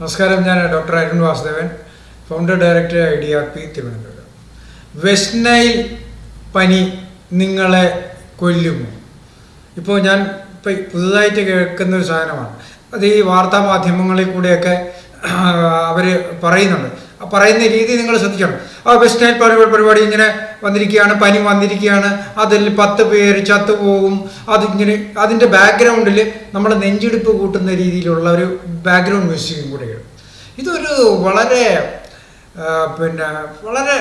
നമസ്കാരം. ഞാൻ doctor Arun Vasudevan, founder director IDRP Thiruvananthapuram. West Nile പനി നിങ്ങളെ കൊല്ലുമോ? ഇപ്പോൾ ഞാൻ പുതുതായിട്ട് കേൾക്കുന്ന ഒരു സാധനമാണ്. അത് ഈ വാർത്താ മാധ്യമങ്ങളിൽ കൂടെയൊക്കെ അവർ പറയുന്നുണ്ട്. ആ പറയുന്ന രീതി നിങ്ങൾ ശ്രദ്ധിക്കണം. വെസ്റ്റ് നൈൽ പരിപാടി ഇങ്ങനെ വന്നിരിക്കുകയാണ്, പനി വന്നിരിക്കുകയാണ്, അതിൽ 10 പേര് ചത്തുപോകും. അതിങ്ങനെ അതിൻ്റെ ബാക്ക്ഗ്രൗണ്ടിൽ നമ്മൾ നെഞ്ചിടിപ്പ് കൂട്ടുന്ന രീതിയിലുള്ള ഒരു ബാക്ക്ഗ്രൗണ്ട് മ്യൂസിക്കും കൂടെയാണ്. ഇതൊരു വളരെ വളരെ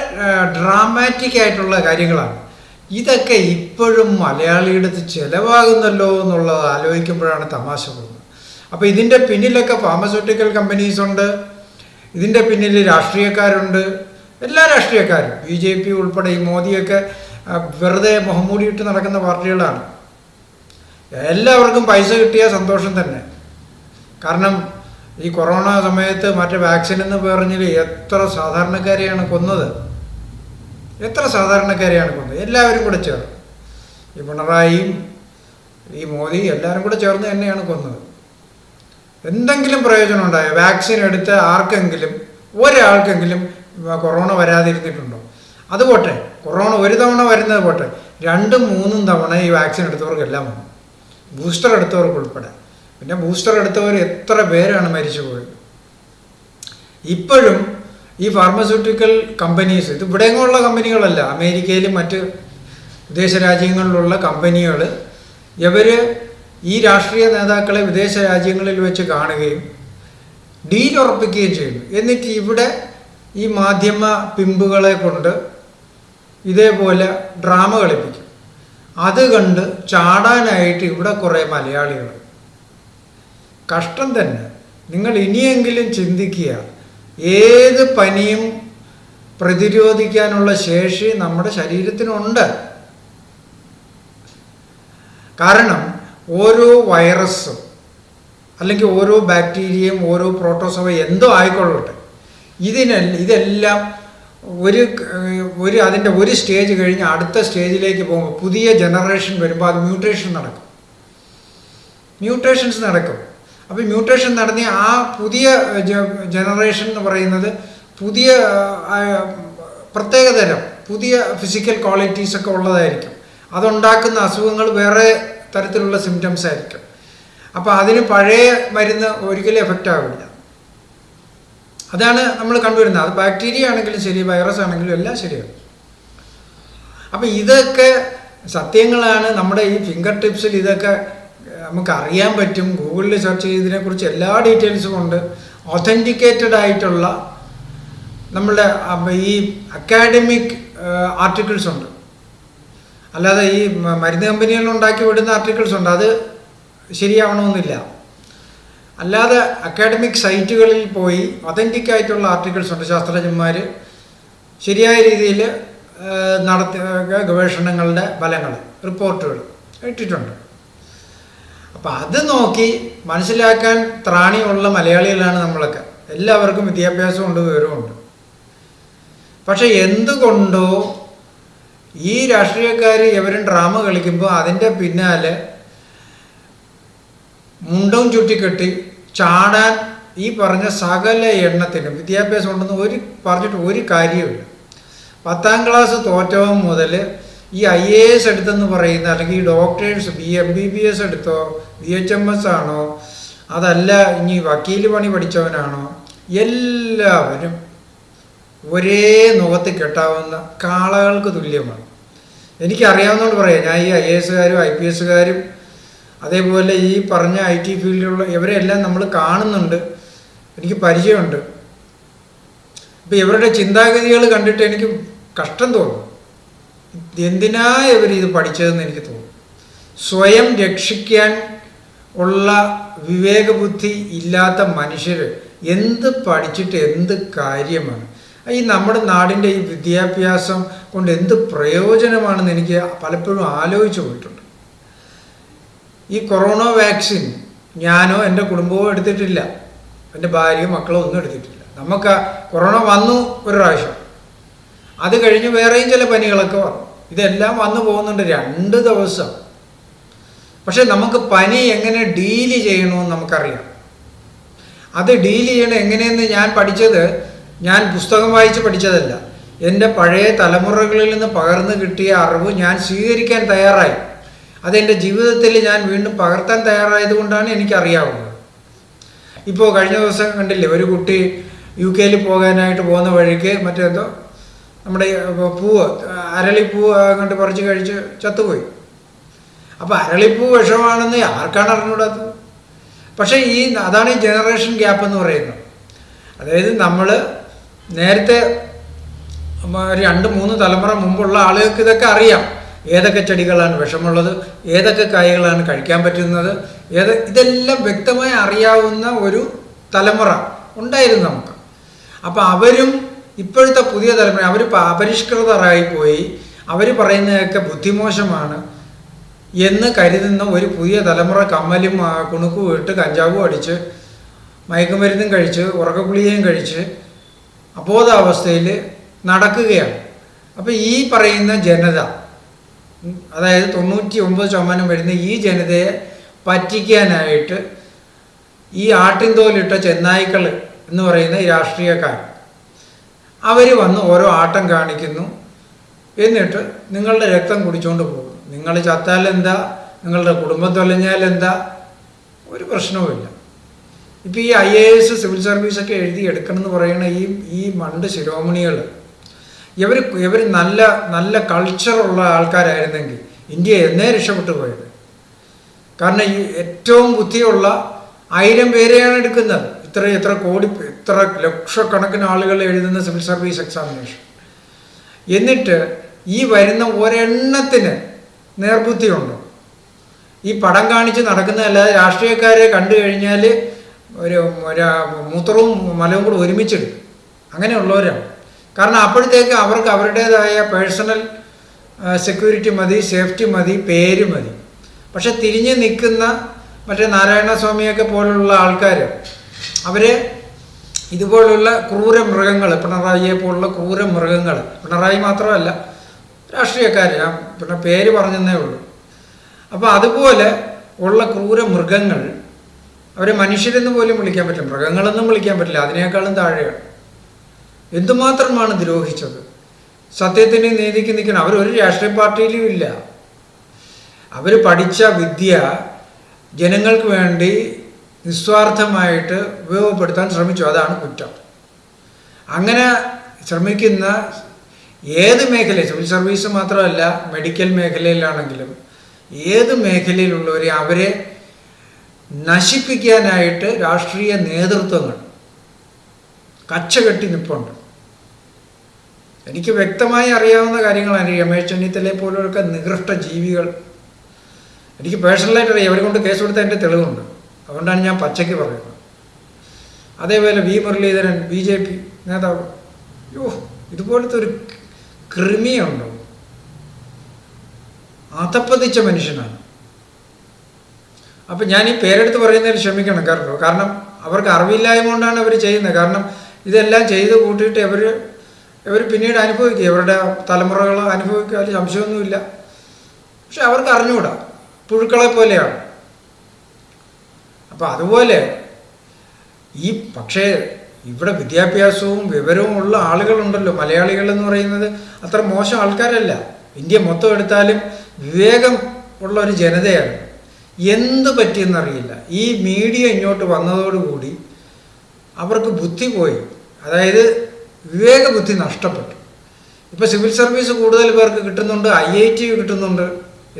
ഡ്രാമാറ്റിക് ആയിട്ടുള്ള കാര്യങ്ങളാണ്. ഇതൊക്കെ ഇപ്പോഴും മലയാളിയുടെ ചിലവാകുന്നല്ലോ എന്നുള്ളത് ആലോചിക്കുമ്പോഴാണ് തമാശ പോകുന്നത്. അപ്പോൾ ഇതിൻ്റെ പിന്നിലൊക്കെ ഫാർമസ്യൂട്ടിക്കൽ കമ്പനീസ് ഉണ്ട്, ഇതിൻ്റെ പിന്നിൽ രാഷ്ട്രീയക്കാരുണ്ട്. എല്ലാ രാഷ്ട്രീയക്കാരും, BJP ഉൾപ്പെടെ, ഈ മോദിയൊക്കെ വെറുതെ മുഖംമൂടിയിട്ട് നടക്കുന്ന പാർട്ടികളാണ്. എല്ലാവർക്കും പൈസ കിട്ടിയ സന്തോഷം തന്നെ. കാരണം ഈ കൊറോണ സമയത്ത് മറ്റേ വാക്സിൻ എന്ന് പറഞ്ഞാൽ എത്ര സാധാരണക്കാരെയാണ് കൊന്നത്, എല്ലാവരും കൂടെ ചേർന്ന്. ഈ പിണറായിയും ഈ മോദി എല്ലാവരും കൂടെ ചേർന്ന് തന്നെയാണ് കൊന്നത്. എന്തെങ്കിലും പ്രയോജനം ഉണ്ടായോ? വാക്സിൻ എടുത്ത ആർക്കെങ്കിലും, ഒരാൾക്കെങ്കിലും കൊറോണ വരാതിരുന്നിട്ടുണ്ടോ? അതുപോട്ടെ, കൊറോണ ഒരു തവണ വരുന്നത് പോട്ടെ, 2ഉം 3ഉം തവണ ഈ വാക്സിൻ എടുത്തവർക്കെല്ലാം വന്നു, ബൂസ്റ്റർ എടുത്തവർക്ക് ഉൾപ്പെടെ. പിന്നെ ബൂസ്റ്റർ എടുത്തവർ എത്ര പേരാണ് മരിച്ചു പോയത്. ഇപ്പോഴും ഈ ഫാർമസ്യൂട്ടിക്കൽ കമ്പനീസ്, ഇത് ഇവിടെയുള്ള കമ്പനികളല്ല, അമേരിക്കയിലും മറ്റ് വിദേശ രാജ്യങ്ങളിലുള്ള കമ്പനികൾ, ഇവർ ഈ രാഷ്ട്രീയ നേതാക്കളെ വിദേശ രാജ്യങ്ങളിൽ വെച്ച് കാണുകയും ഡീൽ ഉറപ്പിക്കുകയും ചെയ്യുന്നു. എന്നിട്ട് ഇവിടെ ഈ മാധ്യമ പിമ്പുകളെ കൊണ്ട് ഇതേപോലെ ഡ്രാമ കളിപ്പിക്കും. അത് കണ്ട് ചാടാനായിട്ട് ഇവിടെ കുറേ മലയാളികൾ. കഷ്ടം തന്നെ. നിങ്ങൾ ഇനിയെങ്കിലും ചിന്തിക്കുക, ഏത് പനിയും പ്രതിരോധിക്കാനുള്ള ശേഷി നമ്മുടെ ശരീരത്തിനുണ്ട്. കാരണം ഓരോ വൈറസും അല്ലെങ്കിൽ ഓരോ ബാക്ടീരിയയും ഓരോ പ്രോട്ടോസോവ എന്തോ ആയിക്കൊള്ളട്ടെ, ഇതെല്ലാം അതിൻ്റെ ഒരു സ്റ്റേജ് കഴിഞ്ഞ് അടുത്ത സ്റ്റേജിലേക്ക് പോകുമ്പോൾ പുതിയ ജനറേഷൻ വരുമ്പോൾ അത് മ്യൂട്ടേഷൻസ് നടക്കും. അപ്പോൾ മ്യൂട്ടേഷൻ നടന്ന ആ പുതിയ ജനറേഷൻ എന്ന് പറയുന്നത് പുതിയ പ്രത്യേകതരം പുതിയ ഫിസിക്കൽ ക്വാളിറ്റീസൊക്കെ ഉള്ളതായിരിക്കും. അതുണ്ടാക്കുന്ന അസുഖങ്ങൾ വേറെ തരത്തിലുള്ള സിംറ്റംസ് ആയിരിക്കും. അപ്പോൾ അതിന് പഴയ മരുന്ന് ഒരിക്കലും എഫക്റ്റ് ആവില്ല. അതാണ് നമ്മൾ കണ്ടുവരുന്നത്. അത് ബാക്ടീരിയ ആണെങ്കിലും ശരി, വൈറസ് ആണെങ്കിലും എല്ലാം ശരിയാണ്. അപ്പം ഇതൊക്കെ സത്യങ്ങളാണ്. നമ്മുടെ ഈ ഫിംഗർ ടിപ്സിൽ ഇതൊക്കെ നമുക്ക് അറിയാൻ പറ്റും. ഗൂഗിളിൽ സെർച്ച് ചെയ്തതിനെക്കുറിച്ച് എല്ലാ ഡീറ്റെയിൽസും ഉണ്ട്. ഒതൻറ്റിക്കേറ്റഡ് ആയിട്ടുള്ള നമ്മളുടെ ഈ അക്കാഡമിക് ആർട്ടിക്കിൾസ് ഉണ്ട്. അല്ലാതെ ഈ മരുന്ന് കമ്പനികൾ ഉണ്ടാക്കി വിടുന്ന ആർട്ടിക്കിൾസ് ഉണ്ട്, അത് ശരിയാവണമെന്നില്ല. അല്ലാതെ അക്കാഡമിക് സൈറ്റുകളിൽ പോയി ഒതൻറ്റിക് ആയിട്ടുള്ള ആർട്ടിക്കിൾസ് ഉണ്ട്. ശാസ്ത്രജ്ഞന്മാർ ശരിയായ രീതിയിൽ നടത്തിയ ഗവേഷണങ്ങളുടെ ഫലങ്ങൾ, റിപ്പോർട്ടുകൾ ഇട്ടിട്ടുണ്ട്. അപ്പം അത് നോക്കി മനസ്സിലാക്കാൻ ത്രാണിയുള്ള മലയാളികളാണ് നമ്മളൊക്കെ. എല്ലാവർക്കും വിദ്യാഭ്യാസമുണ്ട്, വിവരമുണ്ട്. പക്ഷെ എന്തുകൊണ്ടോ ഈ രാഷ്ട്രീയക്കാർ ഇവരും ഡ്രാമ കളിക്കുമ്പോൾ അതിൻ്റെ പിന്നാലെ മുണ്ടവും ചുറ്റിക്കെട്ടി ചാടാൻ ഈ പറഞ്ഞ സകല എണ്ണത്തിനും വിദ്യാഭ്യാസം ഉണ്ടെന്ന് പറഞ്ഞിട്ട് ഒരു കാര്യമില്ല. 10ാം ക്ലാസ് തോറ്റവൻ മുതൽ ഈ IAS എടുത്തെന്ന് പറയുന്ന, അല്ലെങ്കിൽ ഈ ഡോക്ടേഴ്സ് MBBS എടുത്തോ, BHMS ആണോ, അതല്ല ഇനി വക്കീൽ പണി പഠിച്ചവനാണോ, എല്ലാവരും ഒരേ മുഖത്ത് കെട്ടാവുന്ന കാളകൾക്ക് തുല്യമാണ്. എനിക്കറിയാവുന്നതുകൊണ്ട് പറയാം. ഞാൻ ഈ IASകാരും IPSകാരും അതേപോലെ ഈ പറഞ്ഞ IT ഫീൽഡിലുള്ള ഇവരെല്ലാം നമ്മൾ കാണുന്നുണ്ട്, എനിക്ക് പരിചയമുണ്ട്. അപ്പം ഇവരുടെ ചിന്താഗതികൾ കണ്ടിട്ട് എനിക്ക് കഷ്ടം തോന്നും. എന്തിനാ ഇവർ ഇത് പഠിച്ചതെന്ന് എനിക്ക് തോന്നും. സ്വയം രക്ഷിക്കാൻ ഉള്ള വിവേകബുദ്ധി ഇല്ലാത്ത മനുഷ്യർ എന്ത് പഠിച്ചിട്ട് എന്ത് കാര്യമാണ്? ഈ നമ്മുടെ നാടിൻ്റെ ഈ വിദ്യാഭ്യാസം കൊണ്ട് എന്ത് പ്രയോജനമാണെന്ന് എനിക്ക് പലപ്പോഴും ആലോചിച്ചു പോയിട്ടുണ്ട്. ഈ കൊറോണ വാക്സിൻ ഞാനോ എൻ്റെ കുടുംബമോ എടുത്തിട്ടില്ല, എൻ്റെ ഭാര്യയോ മക്കളോ ഒന്നും എടുത്തിട്ടില്ല. നമുക്ക് കൊറോണ വന്നു ഒരു പ്രാവശ്യം, അത് കഴിഞ്ഞ് വേറെയും ചില പനികളൊക്കെ വന്നു. ഇതെല്ലാം വന്നു പോകുന്നുണ്ട് 2 ദിവസം. പക്ഷെ നമുക്ക് പനി എങ്ങനെ ഡീല് ചെയ്യണമെന്ന് നമുക്കറിയാം. അത് ഡീൽ ചെയ്യണം എങ്ങനെയെന്ന് ഞാൻ പഠിച്ചത്, ഞാൻ പുസ്തകം വായിച്ച് പഠിച്ചതല്ല. എൻ്റെ പഴയ തലമുറകളിൽ നിന്ന് പകർന്നു കിട്ടിയ അറിവ് ഞാൻ സ്വീകരിക്കാൻ തയ്യാറായി. അതെൻ്റെ ജീവിതത്തിൽ ഞാൻ വീണ്ടും പകർത്താൻ തയ്യാറായത് കൊണ്ടാണ് എനിക്കറിയാവുന്നത്. ഇപ്പോൾ കഴിഞ്ഞ ദിവസം കണ്ടില്ലേ, ഒരു കുട്ടി UK പോകാനായിട്ട് പോകുന്ന വഴിക്ക് മറ്റേതോ നമ്മുടെ പൂവ്, അരളിപ്പൂവ് അങ്ങോട്ട് പറിച്ച് കഴിച്ച് ചത്തുപോയി. അപ്പോൾ അരളിപ്പൂ വിഷമാണെന്ന് ആർക്കാണ് അറിഞ്ഞൂടാത്തത്? പക്ഷേ അതാണ് ഈ ജനറേഷൻ ഗ്യാപ്പ് എന്ന് പറയുന്നത്. അതായത് നമ്മൾ നേരത്തെ 2-3 തലമുറ മുമ്പുള്ള ആളുകൾക്ക് ഇതൊക്കെ അറിയാം. ഏതൊക്കെ ചെടികളാണ് വിഷമുള്ളത്, ഏതൊക്കെ കായ്കളാണ് കഴിക്കാൻ പറ്റുന്നത്, ഇതെല്ലാം വ്യക്തമായി അറിയാവുന്ന ഒരു തലമുറ ഉണ്ടായിരുന്നു നമുക്ക്. അപ്പോൾ അവരും ഇപ്പോഴത്തെ പുതിയ തലമുറ അവർ അപരിഷ്കൃതരായി പോയി. അവർ പറയുന്നതൊക്കെ ബുദ്ധിമോശമാണ് എന്ന് കരുതുന്ന ഒരു പുതിയ തലമുറ കമ്മലും കുണുക്കും ഇട്ട് കഞ്ചാവും അടിച്ച് മയക്കുമരുന്നും കഴിച്ച് ഉറക്കഗുളികയും കഴിച്ച് അബോധാവസ്ഥയിൽ നടക്കുകയാണ്. അപ്പോൾ ഈ പറയുന്ന ജനത, അതായത് 99% വരുന്ന ഈ ജനതയെ പറ്റിക്കാനായിട്ട് ഈ ആട്ടിൻതോലിട്ട ചെന്നായ്ക്കൾ എന്ന് പറയുന്ന ഈ രാഷ്ട്രീയക്കാർ അവർ വന്ന് ഓരോ ആട്ടം കാണിക്കുന്നു. എന്നിട്ട് നിങ്ങളുടെ രക്തം കുടിച്ചുകൊണ്ട് പോകും. നിങ്ങൾ ചത്താൽ എന്താ, നിങ്ങളുടെ കുടുംബം തൊലഞ്ഞാൽ എന്താ, ഒരു പ്രശ്നവുമില്ല. ഇപ്പോൾ ഈ IAS സിവിൽ സർവീസൊക്കെ എഴുതി എടുക്കണം എന്ന് പറയുന്ന ഈ മണ്ട് ശിരോമണികൾ, ഇവർ നല്ല കൾച്ചറുള്ള ആൾക്കാരായിരുന്നെങ്കിൽ ഇന്ത്യ എന്നേ രക്ഷപ്പെട്ടു പോയത്. കാരണം ഈ ഏറ്റവും ബുദ്ധിയുള്ള 1000 പേരെയാണ് എടുക്കുന്നത്. ഇത്ര ലക്ഷക്കണക്കിന് ആളുകൾ എഴുതുന്ന സിവിൽ സർവീസ് എക്സാമിനേഷൻ. എന്നിട്ട് ഈ വരുന്ന ഒരെണ്ണത്തിന് നേർബുദ്ധിയുണ്ടോ? ഈ പടം കാണിച്ച് നടക്കുന്നതല്ലാതെ രാഷ്ട്രീയക്കാരെ കണ്ടു കഴിഞ്ഞാൽ ഒരു മൂത്രവും മലവും കൂടെ ഒരുമിച്ചിടും. അങ്ങനെയുള്ളവരാണ്. കാരണം അപ്പോഴത്തേക്ക് അവർക്ക് അവരുടേതായ പേഴ്സണൽ സെക്യൂരിറ്റി മതി, സേഫ്റ്റി മതി, പേര് മതി. പക്ഷെ തിരിഞ്ഞ് നിൽക്കുന്ന മറ്റേ നാരായണസ്വാമിയൊക്കെ പോലുള്ള ആൾക്കാർ, അവർ ഇതുപോലുള്ള ക്രൂര മൃഗങ്ങൾ, പിണറായിയെ പോലുള്ള ക്രൂര മൃഗങ്ങൾ, പിണറായി മാത്രമല്ല രാഷ്ട്രീയക്കാർ, ഞാൻ പിന്നെ പേര് പറഞ്ഞതേ ഉള്ളൂ. അപ്പോൾ അതുപോലെ ഉള്ള ക്രൂര മൃഗങ്ങൾ, അവരെ മനുഷ്യരെന്ന് പോലും വിളിക്കാൻ പറ്റും, മൃഗങ്ങളെന്നും വിളിക്കാൻ പറ്റില്ല, അതിനേക്കാളും താഴെയാണ്. എന്തുമാത്രമാണ് ദ്രോഹിച്ചത്? സത്യത്തിന് നീതിക്ക് നിൽക്കണം. അവരൊരു രാഷ്ട്രീയ പാർട്ടിയിലും ഇല്ല. അവർ പഠിച്ച വിദ്യ ജനങ്ങൾക്ക് വേണ്ടി നിസ്വാർത്ഥമായിട്ട് ഉപയോഗപ്പെടുത്താൻ ശ്രമിച്ചു. അതാണ് കുറ്റം. അങ്ങനെ ശ്രമിക്കുന്ന ഏത് മേഖല, സിവിൽ സർവീസ് മാത്രമല്ല, മെഡിക്കൽ മേഖലയിലാണെങ്കിലും ഏത് മേഖലയിലുള്ളവരെ അവരെ നശിപ്പിക്കാനായിട്ട് രാഷ്ട്രീയ നേതൃത്വങ്ങൾ കച്ചകെട്ടി നിൽപ്പുണ്ട്. എനിക്ക് വ്യക്തമായി അറിയാവുന്ന കാര്യങ്ങളാണ്. രമേശ് ചെന്നിത്തലയെ പോലുള്ളൊക്കെ നികൃഷ്ട ജീവികൾ എനിക്ക് പേഴ്സണലായിട്ട് അറിയാം. അവരെ കൊണ്ട് കേസ് കൊടുത്ത എൻ്റെ തെളിവുണ്ട്. അതുകൊണ്ടാണ് ഞാൻ പച്ചയ്ക്ക് പറയുന്നത്. അതേപോലെ വി മുരളീധരൻ, BJP നേതാവ്, ഇതുപോലത്തെ ഒരു കൃമിയുണ്ടോ? അതപ്പതിച്ച മനുഷ്യനാണ്. അപ്പം ഞാൻ ഈ പേരെടുത്ത് പറയുന്നതിൽ ക്ഷമിക്കണം. കാരണം അവർക്ക് അറിവില്ലായ്മ കൊണ്ടാണ് അവർ ചെയ്യുന്നത്. കാരണം ഇതെല്ലാം ചെയ്ത് കൂട്ടിയിട്ട് ഇവർ പിന്നീട് അനുഭവിക്കുക, ഇവരുടെ തലമുറകൾ അനുഭവിക്കുക, അതിൽ സംശയമൊന്നുമില്ല. പക്ഷെ അവർക്ക് അറിഞ്ഞുകൂടാ, പുഴുക്കളെ പോലെയാണ്. അപ്പം അതുപോലെ പക്ഷേ ഇവിടെ വിദ്യാഭ്യാസവും വിവരവും ഉള്ള ആളുകളുണ്ടല്ലോ. മലയാളികൾ എന്ന് പറയുന്നത് അത്ര മോശം ആൾക്കാരല്ല. ഇന്ത്യ മൊത്തം എടുത്താലും വിവേകം ഉള്ള ഒരു ജനതയാണ്. എന്ത് പറ്റിയെന്നറിയില്ല. ഈ മീഡിയ ഇങ്ങോട്ട് വന്നതോടുകൂടി അവർക്ക് ബുദ്ധി പോയി. അതായത് വിവേക ബുദ്ധി നഷ്ടപ്പെട്ടു. ഇപ്പോൾ സിവിൽ സർവീസ് കൂടുതൽ പേർക്ക് കിട്ടുന്നുണ്ട്, IIT കിട്ടുന്നുണ്ട്.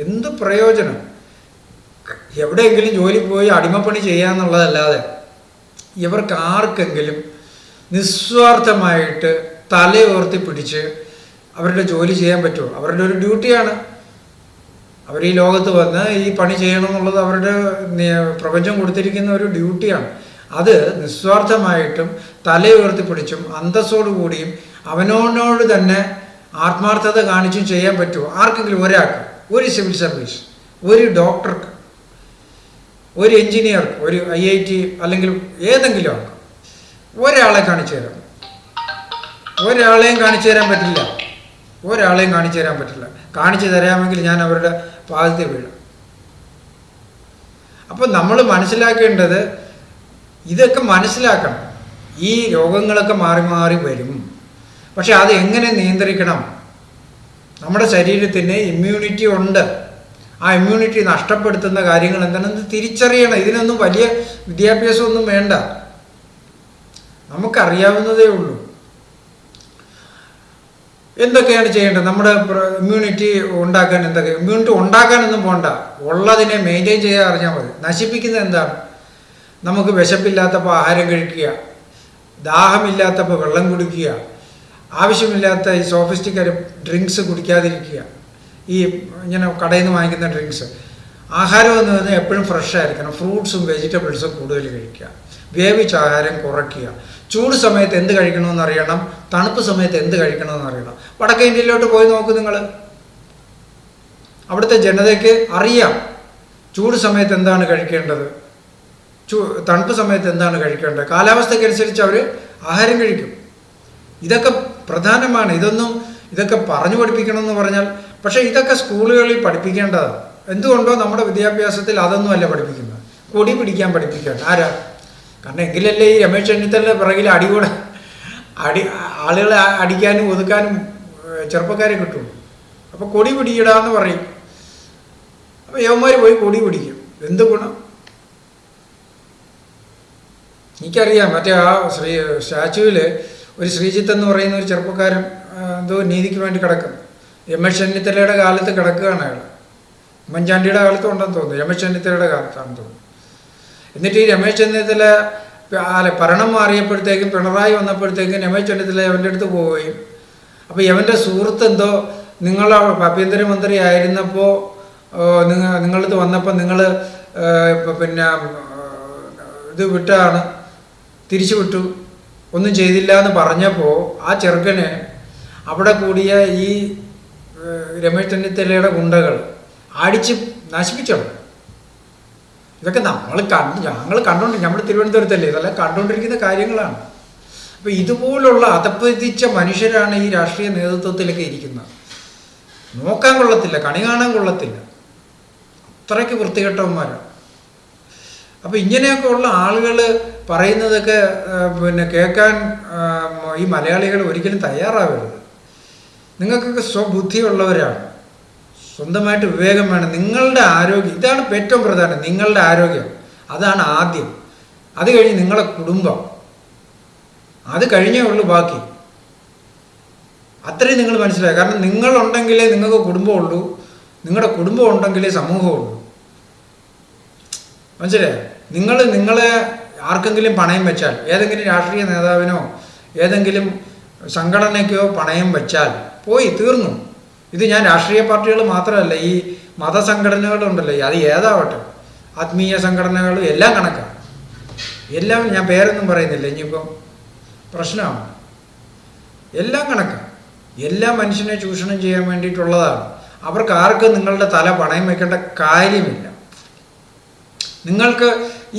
എന്ത് പ്രയോജനം? എവിടെയെങ്കിലും ജോലി പോയി അടിമപ്പണി ചെയ്യാന്നുള്ളതല്ലാതെ ഇവർക്ക് ആർക്കെങ്കിലും നിസ്വാർത്ഥമായിട്ട് തലയോർത്തി പിടിച്ച് അവരുടെ ജോലി ചെയ്യാൻ പറ്റുമോ? അവരുടെ ഒരു ഡ്യൂട്ടിയാണ്. അവർ ഈ ലോകത്ത് വന്ന് ഈ പണി ചെയ്യണമെന്നുള്ളത് അവരുടെ പ്രപഞ്ചം കൊടുത്തിരിക്കുന്ന ഒരു ഡ്യൂട്ടിയാണ്. അത് നിസ്വാർത്ഥമായിട്ടും തലയുയർത്തി പിടിച്ചും അന്തസ്സോടുകൂടിയും അവനോട് തന്നെ ആത്മാർത്ഥത കാണിച്ചും ചെയ്യാൻ പറ്റുമോ? ആർക്കെങ്കിലും ഒരാൾക്ക്, ഒരു സിവിൽ സർവീസ്, ഒരു ഡോക്ടർക്ക്, ഒരു എൻജിനീയർക്ക്, ഒരു IIT അല്ലെങ്കിൽ ഏതെങ്കിലും ആൾക്ക് ഒരാളെ കാണിച്ചു തരാം? ഒരാളെയും കാണിച്ചു തരാൻ പറ്റില്ല. ഒരാളെയും കാണിച്ചു തരാൻ പറ്റില്ല. കാണിച്ചു തരാമെങ്കിൽ ഞാൻ അവരുടെ പാദത്തിൽ വീഴും. അപ്പം നമ്മൾ മനസ്സിലാക്കേണ്ടത് ഇതൊക്കെ മനസ്സിലാക്കണം. ഈ രോഗങ്ങളൊക്കെ മാറി മാറി വരും. പക്ഷെ അത് എങ്ങനെ നിയന്ത്രിക്കണം? നമ്മുടെ ശരീരത്തിന് ഇമ്മ്യൂണിറ്റി ഉണ്ട്. ആ ഇമ്മ്യൂണിറ്റി നഷ്ടപ്പെടുത്തുന്ന കാര്യങ്ങൾ എന്താണെന്ന് തിരിച്ചറിയണം. ഇതിനൊന്നും വലിയ വിദ്യാഭ്യാസമൊന്നും വേണ്ട, നമുക്കറിയാവുന്നതേ ഉള്ളൂ. എന്തൊക്കെയാണ് ചെയ്യേണ്ടത്? നമ്മുടെ ഇമ്മ്യൂണിറ്റി ഉണ്ടാക്കാൻ ഇമ്മ്യൂണിറ്റി ഉണ്ടാക്കാനൊന്നും പോകണ്ട, ഉള്ളതിനെ മെയിൻറ്റെയിൻ ചെയ്യാൻ അറിഞ്ഞാൽ മതി. നശിപ്പിക്കുന്നത് എന്താണ്? നമുക്ക് വിശപ്പില്ലാത്തപ്പോൾ ആഹാരം കഴിക്കുക, ദാഹമില്ലാത്തപ്പോൾ വെള്ളം കുടിക്കുക, ആവശ്യമില്ലാത്ത ഈ സോഫിസ്റ്റിക്കൽ ഡ്രിങ്ക്സ് കുടിക്കാതിരിക്കുക, ഈ ഇങ്ങനെ കടയിൽ നിന്ന് വാങ്ങിക്കുന്ന ഡ്രിങ്ക്സ്. ആഹാരം എന്ന് പറഞ്ഞാൽ എപ്പോഴും ഫ്രഷ് ആയിരിക്കണം. ഫ്രൂട്ട്സും വെജിറ്റബിൾസും കൂടുതൽ കഴിക്കുക, വേവിച്ച ആഹാരം കുറയ്ക്കുക. ചൂട് സമയത്ത് എന്ത് കഴിക്കണമെന്ന് അറിയണം, തണുപ്പ് സമയത്ത് എന്ത് കഴിക്കണമെന്ന് അറിയണം. വടക്കേ ഇന്ത്യയിലോട്ട് പോയി നോക്ക് നിങ്ങൾ, അവിടുത്തെ ജനതയ്ക്ക് അറിയാം ചൂട് സമയത്ത് എന്താണ് കഴിക്കേണ്ടത്, തണുപ്പ് സമയത്ത് എന്താണ് കഴിക്കേണ്ടത്. കാലാവസ്ഥയ്ക്കനുസരിച്ച് അവർ ആഹാരം കഴിക്കും. ഇതൊക്കെ പ്രധാനമാണ്. ഇതൊക്കെ പറഞ്ഞു പഠിപ്പിക്കണമെന്ന് പറഞ്ഞാൽ, പക്ഷേ ഇതൊക്കെ സ്കൂളുകളിൽ പഠിപ്പിക്കേണ്ടതാണ്. എന്തുകൊണ്ടോ നമ്മുടെ വിദ്യാഭ്യാസത്തിൽ അതൊന്നുമല്ല പഠിപ്പിക്കുന്നത്. കൊടി പിടിക്കാൻ പഠിപ്പിക്കുകയാണ്. ആരാ? കാരണം എങ്കിലല്ലേ ഈ രമേശ് ചെന്നിത്തലിൻ്റെ പിറകിൽ ആളുകളെ അടിക്കാനും ഒതുക്കാനും ചെറുപ്പക്കാരെ കിട്ടുള്ളൂ. അപ്പോൾ കൊടി പിടിയിടാന്ന് പറയും. അപ്പോൾ യവന്മാർ പോയി കൊടി പിടിക്കും. എന്ത് ഗുണം? എനിക്കറിയാം, മറ്റേ ആ സ്റ്റാച്യുവിൽ ഒരു ശ്രീജിത്ത് എന്ന് പറയുന്ന ഒരു ചെറുപ്പക്കാരൻ എന്തോ നീതിക്ക് വേണ്ടി കിടക്കും. രമേശ് ചെന്നിത്തലയുടെ കാലത്ത് കിടക്കുകയാണ് അയാൾ. ഉമ്മൻചാണ്ടിയുടെ കാലത്ത് ഉണ്ടെന്ന് തോന്നുന്നു, രമേശ് ചെന്നിത്തലയുടെ കാലത്താണെന്ന് തോന്നുന്നു. എന്നിട്ട് ഈ രമേശ് ചെന്നിത്തല ഭരണം മാറിയപ്പോഴത്തേക്കും, പിണറായി വന്നപ്പോഴത്തേക്കും രമേശ് ചെന്നിത്തല അവൻ്റെ അടുത്ത് പോവുകയും, അപ്പോൾ ഇവൻ്റെ സുഹൃത്ത് എന്തോ നിങ്ങൾ ആഭ്യന്തരമന്ത്രി ആയിരുന്നപ്പോൾ നിങ്ങളടുത്ത് വന്നപ്പോൾ നിങ്ങൾ പിന്നെ ഇത് വിട്ടാണ്, തിരിച്ചു വിട്ടു, ഒന്നും ചെയ്തില്ല എന്ന് പറഞ്ഞപ്പോൾ ആ ചെറുക്കന് അവിടെ കൂടിയ ഈ രമേശ് ചെന്നിത്തലയുടെ ഗുണ്ടകൾ അടിച്ച് നശിപ്പിച്ചോ. ഇതൊക്കെ ഞങ്ങൾ നമ്മുടെ തിരുവനന്തപുരത്തല്ലേ, ഇതെല്ലാം കണ്ടുകൊണ്ടിരിക്കുന്ന കാര്യങ്ങളാണ്. അപ്പോൾ ഇതുപോലുള്ള അതപ്പതിച്ച മനുഷ്യരാണ് ഈ രാഷ്ട്രീയ നേതൃത്വത്തിലൊക്കെ ഇരിക്കുന്നത്. നോക്കാൻ കൊള്ളത്തില്ല, കണി കാണാൻ കൊള്ളത്തില്ല, അത്രയ്ക്ക് വൃത്തികെട്ടവന്മാരാണ്. അപ്പോൾ ഇങ്ങനെയൊക്കെ ഉള്ള ആളുകൾ പറയുന്നതൊക്കെ പിന്നെ കേൾക്കാൻ ഈ മലയാളികൾ ഒരിക്കലും തയ്യാറാവരുത്. നിങ്ങൾക്കൊക്കെ സ്വബുദ്ധിയുള്ളവരാണ്, സ്വന്തമായിട്ട് വിവേകം വേണം. നിങ്ങളുടെ ആരോഗ്യം, ഇതാണ് ഏറ്റവും പ്രധാനം. നിങ്ങളുടെ ആരോഗ്യം അതാണ് ആദ്യം. അത് കഴിഞ്ഞ് നിങ്ങളുടെ കുടുംബം, അത് കഴിഞ്ഞേ ഉള്ളൂ ബാക്കി. അത്രയും നിങ്ങൾ മനസ്സിലാക്കുക. കാരണം നിങ്ങളുണ്ടെങ്കിലേ നിങ്ങൾക്ക് കുടുംബമുള്ളൂ, നിങ്ങളുടെ കുടുംബം ഉണ്ടെങ്കിലേ സമൂഹമുള്ളൂ. മനസ്സിലായോ? നിങ്ങളെ ആർക്കെങ്കിലും പണയം വെച്ചാൽ, ഏതെങ്കിലും രാഷ്ട്രീയ നേതാവിനോ ഏതെങ്കിലും സംഘടനയ്ക്കോ പണയം വെച്ചാൽ പോയി തീർന്നു. ഇത് ഞാൻ രാഷ്ട്രീയ പാർട്ടികൾ മാത്രമല്ല, ഈ മതസംഘടനകളുണ്ടല്ലോ, അത് ഏതാവട്ടെ, ആത്മീയ സംഘടനകളും എല്ലാം കണക്കാണ്. എല്ലാം ഞാൻ പേരൊന്നും പറയുന്നില്ല, ഇനിയിപ്പം പ്രശ്നമാണ്. എല്ലാം കണക്കാണ്. എല്ലാം മനുഷ്യനെ ചൂഷണം ചെയ്യാൻ വേണ്ടിയിട്ടുള്ളതാണ്. അവർക്ക് ആർക്കും നിങ്ങളുടെ തല പണയം വെക്കേണ്ട കാര്യമില്ല. നിങ്ങൾക്ക്